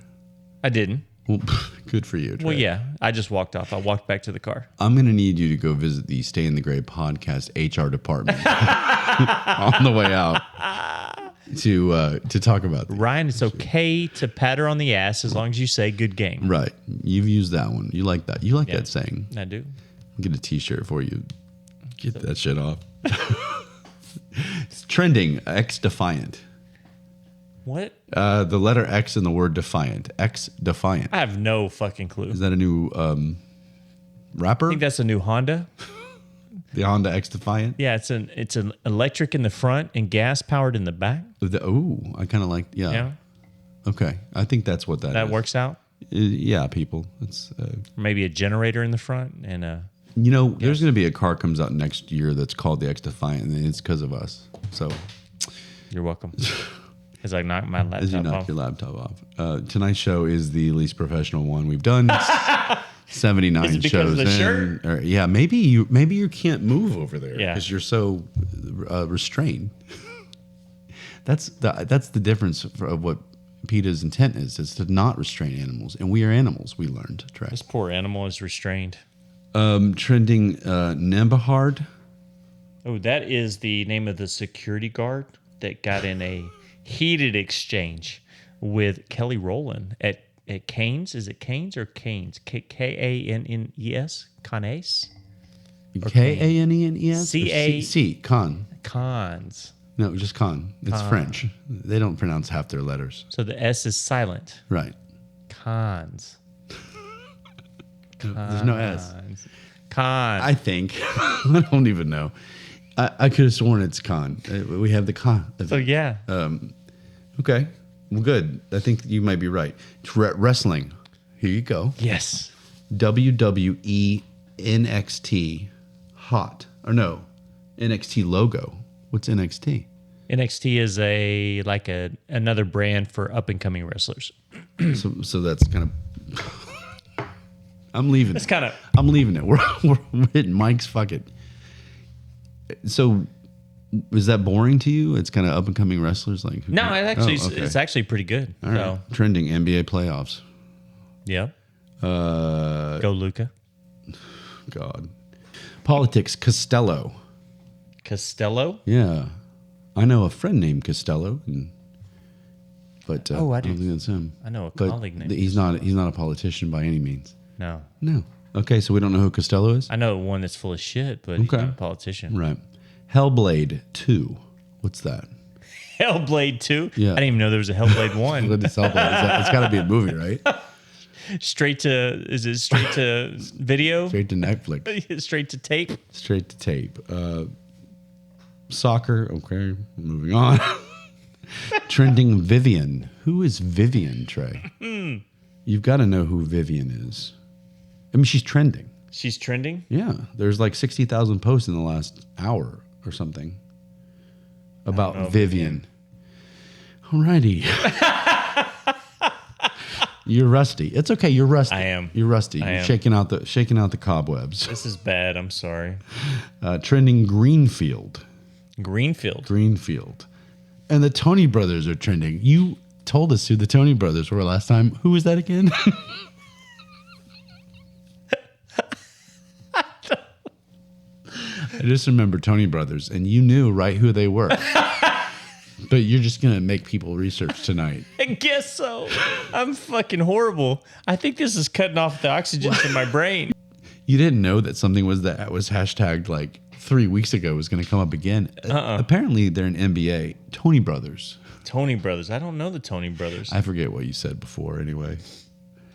I didn't. Well, good for you, Trey. Well, yeah. I just walked off. I walked back to the car. I'm going to need you to go visit the Stay in the Gray podcast HR department on the way out to talk about this. Ryan, it's okay to pat her on the ass as long as you say good game. Right. You've used that one. You like that. You like that saying. I do. I'll get a t-shirt for you. Get that shit off. It's trending. X defiant. What? The letter X in the word defiant. X defiant. I have no fucking clue. Is that a new rapper? I think that's a new Honda. The Honda X Defiant? Yeah, it's an electric in the front and gas powered in the back. I kind of like, Yeah. Okay. I think that's what that is. That works out. Yeah, people. It's Maybe a generator in the front and there's going to be a car comes out next year that's called the X Defiant, and it's because of us. So you're welcome. As I knock my laptop as you knock off. your laptop off. Tonight's show is the least professional one we've done. 79 Is it because shows of the in. shirt? Yeah, maybe you can't move over there Yeah. because you're so restrained. That's the difference of what PETA's intent is to not restrain animals, and we are animals. We learned, Trey. This poor animal is restrained. Trending Nembahard. Oh, that is the name of the security guard that got in a heated exchange with Kelly Rowland at Canes. Is it Canes or Canes? Kannes? Canes? Kanenes? C-A- Con. Cons. No, just con. It's French. They don't pronounce half their letters. So the S is silent. Right. Cons. There's no S. Cons. I think. I don't even know. I could have sworn it's con. We have the con. So yeah. Okay. Well, good. I think you might be right. It's wrestling. Here you go. Yes. WWE NXT hot. Or no. NXT logo. What's NXT? NXT is another brand for up and coming wrestlers. So that's kind of. I'm leaving. It's kind of. I'm leaving it. We're hitting Mike's. Fuck it. So, is that boring to you? It's kind of up and coming wrestlers, like No, okay. it's actually pretty good. All right. Trending NBA playoffs. Yeah. Go Luca. God. Politics. Costello. Costello. Yeah, I know a friend named Costello, but I don't do. think that's him. I know a But colleague named. he's not a politician by any means. No. No. Okay, so we don't know who Costello is. I know one that's full of shit, but he's Okay. not a politician. Right. Hellblade 2. What's that? Hellblade 2? Yeah. I didn't even know there was a Hellblade 1. What is Hellblade? It's got to be a movie, right? Straight to video? Straight to Netflix. Straight to tape? Straight to tape. Soccer. Okay, moving on. Trending Vivian. Who is Vivian, Trey? You've got to know who Vivian is. I mean, she's trending. She's trending? Yeah, there's like 60,000 posts in the last hour or something about Vivian. Alrighty. You're rusty. It's okay. You're rusty. I am. You're rusty. You're am. shaking out the cobwebs. This is bad. I'm sorry. Trending Greenfield. Greenfield. And the Tony brothers are trending. You told us who the Tony brothers were last time. Who was that again? I just remember Tony brothers, and you knew right who they were. But you're just going to make people research tonight. I guess so. I'm fucking horrible. I think this is cutting off the oxygen to my brain. You didn't know that something was hashtagged like 3 weeks ago was going to come up again. Apparently, they're an NBA. Tony brothers. Tony brothers. I don't know the Tony brothers. I forget what you said before anyway.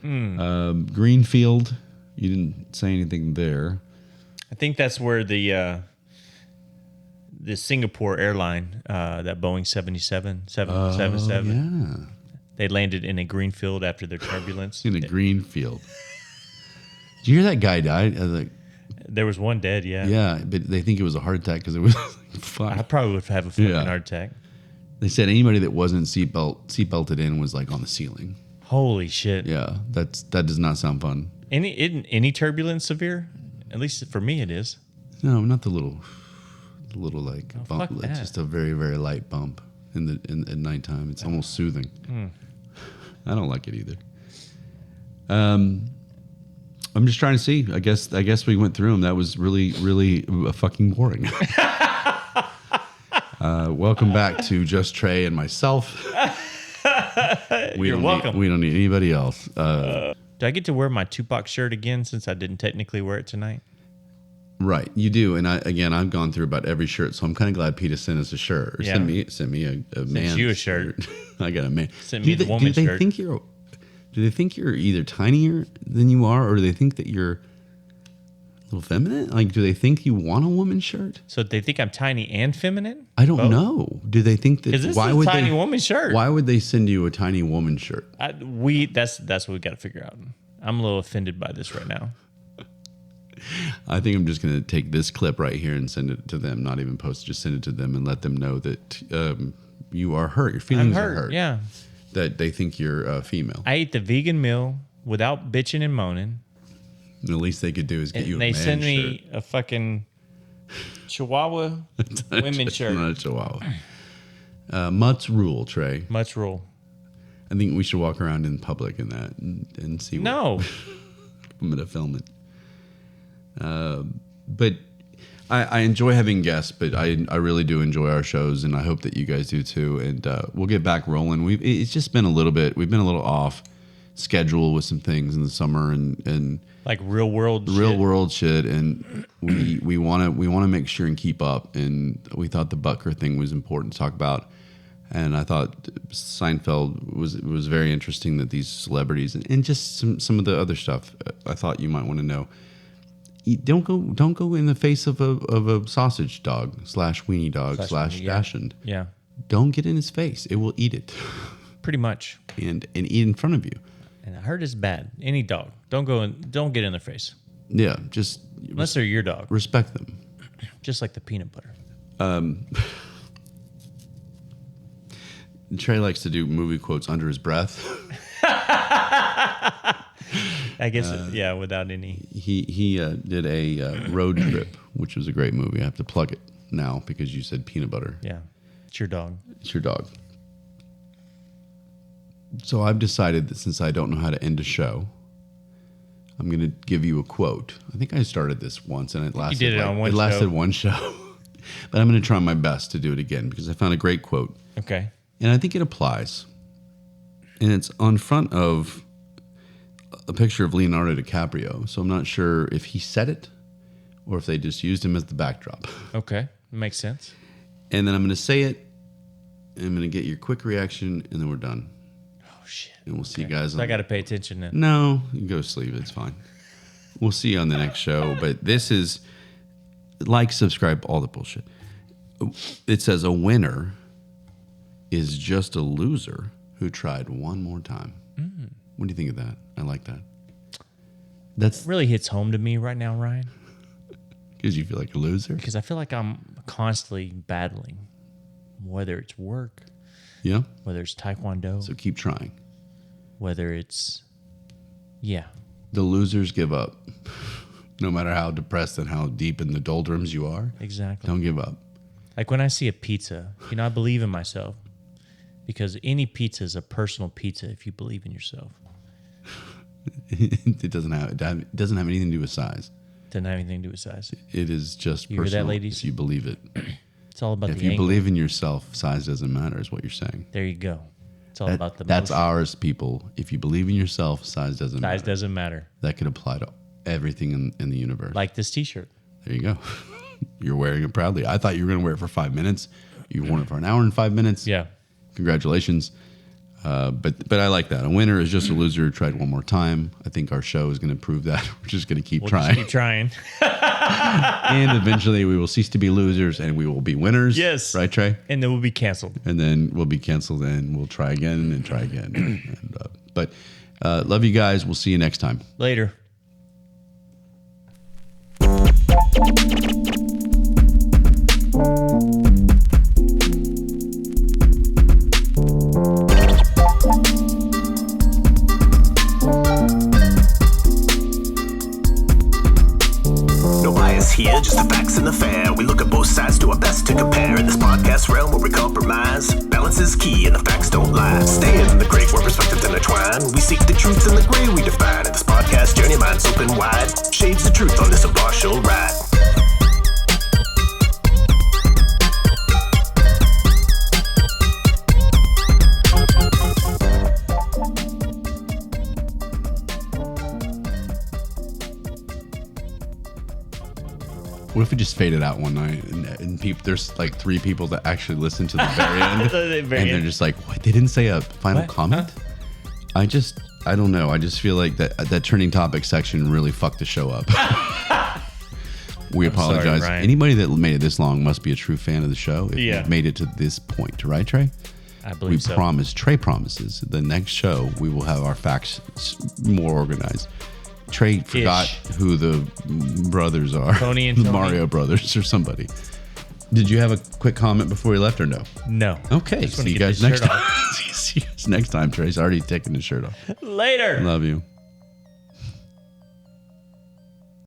Greenfield. You didn't say anything there. I think that's where the Singapore airline, that Boeing 777, Yeah. they landed in a green field after their turbulence. In a green field. Did you hear that guy died? There was one dead, yeah. Yeah, but they think it was a heart attack because it was fun. I probably would have a fucking Yeah. heart attack. They said anybody that wasn't seatbelted in was like on the ceiling. Holy shit. Yeah, that does not sound fun. Any turbulence severe? At least for me it is. No, not the little like bump. fuck It's that. just a very, very light bump. at nighttime. It's almost soothing. I don't like it either. I'm just trying to see. I guess we went through them. That was really, really fucking boring. Welcome back to Just Trey and myself. You're welcome. We don't need anybody else. Do I get to wear my Tupac shirt again since I didn't technically wear it tonight? Right, you do. And I've gone through about every shirt, so I'm kind of glad PETA sent us a shirt. Or Yeah. sent me a man. you a shirt. I got a man. Sent me a woman's shirt. Do they think you're either tinier than you are, or do they think that you're a little feminine? Like, do they think you want a woman's shirt? So they think I'm tiny and feminine? I don't know. Do they think that? Because this is a tiny woman's shirt. Why would they send you a tiny woman's shirt? That's what we got to figure out. I'm a little offended by this right now. I think I'm just going to take this clip right here and send it to them. Not even post it, just send it to them and let them know that you are hurt. Your feelings are hurt. Yeah. That they think you're female. I ate the vegan meal without bitching and moaning. And the least they could do is get you a They man's send shirt. me a fucking Chihuahua women's shirt. Not a Chihuahua. Mutt's rule, Trey. Much rule. I think we should walk around in public in that and see. No. I'm going to film it. But I enjoy having guests, but I really do enjoy our shows, and I hope that you guys do too. And we'll get back rolling. It's just been a little bit. We've been a little off schedule with some things in the summer and Like real world shit, and we want to make sure and keep up. And we thought the Butker thing was important to talk about. And I thought Seinfeld was very interesting, that these celebrities and just some of the other stuff I thought you might want to know. Don't go in the face of a sausage dog / weenie dog / Dachshund. Yeah. Don't get in his face. It will eat it. Pretty much. And eat in front of you. And I heard it's bad. Any dog. Don't get in their face. Yeah, just Unless they're your dog. respect them. Just like the peanut butter. Trey likes to do movie quotes under his breath. I guess, without any. He did a road trip, which was a great movie. I have to plug it now because you said peanut butter. Yeah. It's your dog. It's your dog. So I've decided that since I don't know how to end a show, I'm going to give you a quote. I think I started this once and it lasted. You did it on one show. It lasted one show. But I'm going to try my best to do it again because I found a great quote. Okay. And I think it applies. And it's on front of a picture of Leonardo DiCaprio. So I'm not sure if he said it or if they just used him as the backdrop. Okay. Makes sense. And then I'm going to say it. And I'm going to get your quick reaction. And then we're done. Oh, shit. And we'll see you guys. So I got to pay attention then. No, you can go sleep. It's fine. We'll see you on the next show. But this is like, subscribe, all the bullshit. It says a winner is just a loser who tried one more time. What do you think of that? I like that. That's Really hits home to me right now, Ryan. because you feel like a loser. Because I feel like I'm constantly battling, whether it's work, Yeah. whether it's taekwondo, So keep trying. whether it's, yeah. The losers give up. No matter how depressed and how deep in the doldrums you are, Exactly. don't give up. Like when I see a pizza, I believe in myself because any pizza is a personal pizza if you believe in yourself. It doesn't have anything to do with size. Doesn't have anything to do with size. It is just You hear that, personal. ladies? If you believe it. It's all about If the you angle. believe in yourself, size doesn't matter, is what you're saying. There you go. It's all about the That's motion. ours, people. If you believe in yourself, size doesn't matter. Size doesn't matter. That could apply to everything in the universe. Like this T-shirt. There you go. You're wearing it proudly. I thought you were going to wear it for 5 minutes. You've worn it for an hour and 5 minutes. Yeah. Congratulations. But I like that. A winner is just a loser who tried one more time. I think our show is going to prove that. We're just going to keep We'll trying. just keep trying. And eventually we will cease to be losers and we will be winners. Yes. Right, Trey? And then we'll be canceled. And then we'll be canceled and we'll try again and try again. But love you guys. We'll see you next time. Later. No bias here. yeah, just the facts and the fair. We look at both sides, do our best to compare. In this podcast realm where we compromise, balance is key and the facts don't lie. Stay in the great where perspectives intertwine. We seek the truth and the gray we define. In this podcast journey, minds open wide. Shades the truth on this impartial ride. What if we just faded out one night and people, there's like 3 people that actually listen to the very end, and they're just like, what? They didn't say a final comment? Huh? I don't know. I just feel like that trending topic section really fucked the show up. We apologize. Sorry, anybody that made it this long must be a true fan of the show. If Yeah. you've made it to this point, right, Trey? I believe so. Trey promises the next show we will have our facts more organized. Trey forgot who the brothers are. Tony and the Tony. Mario brothers or somebody. Did you have a quick comment before we left or no? No. Okay. Just wanna See you get guys this next shirt time. See you guys next time. Trey's already taking his shirt off. Later. Love you.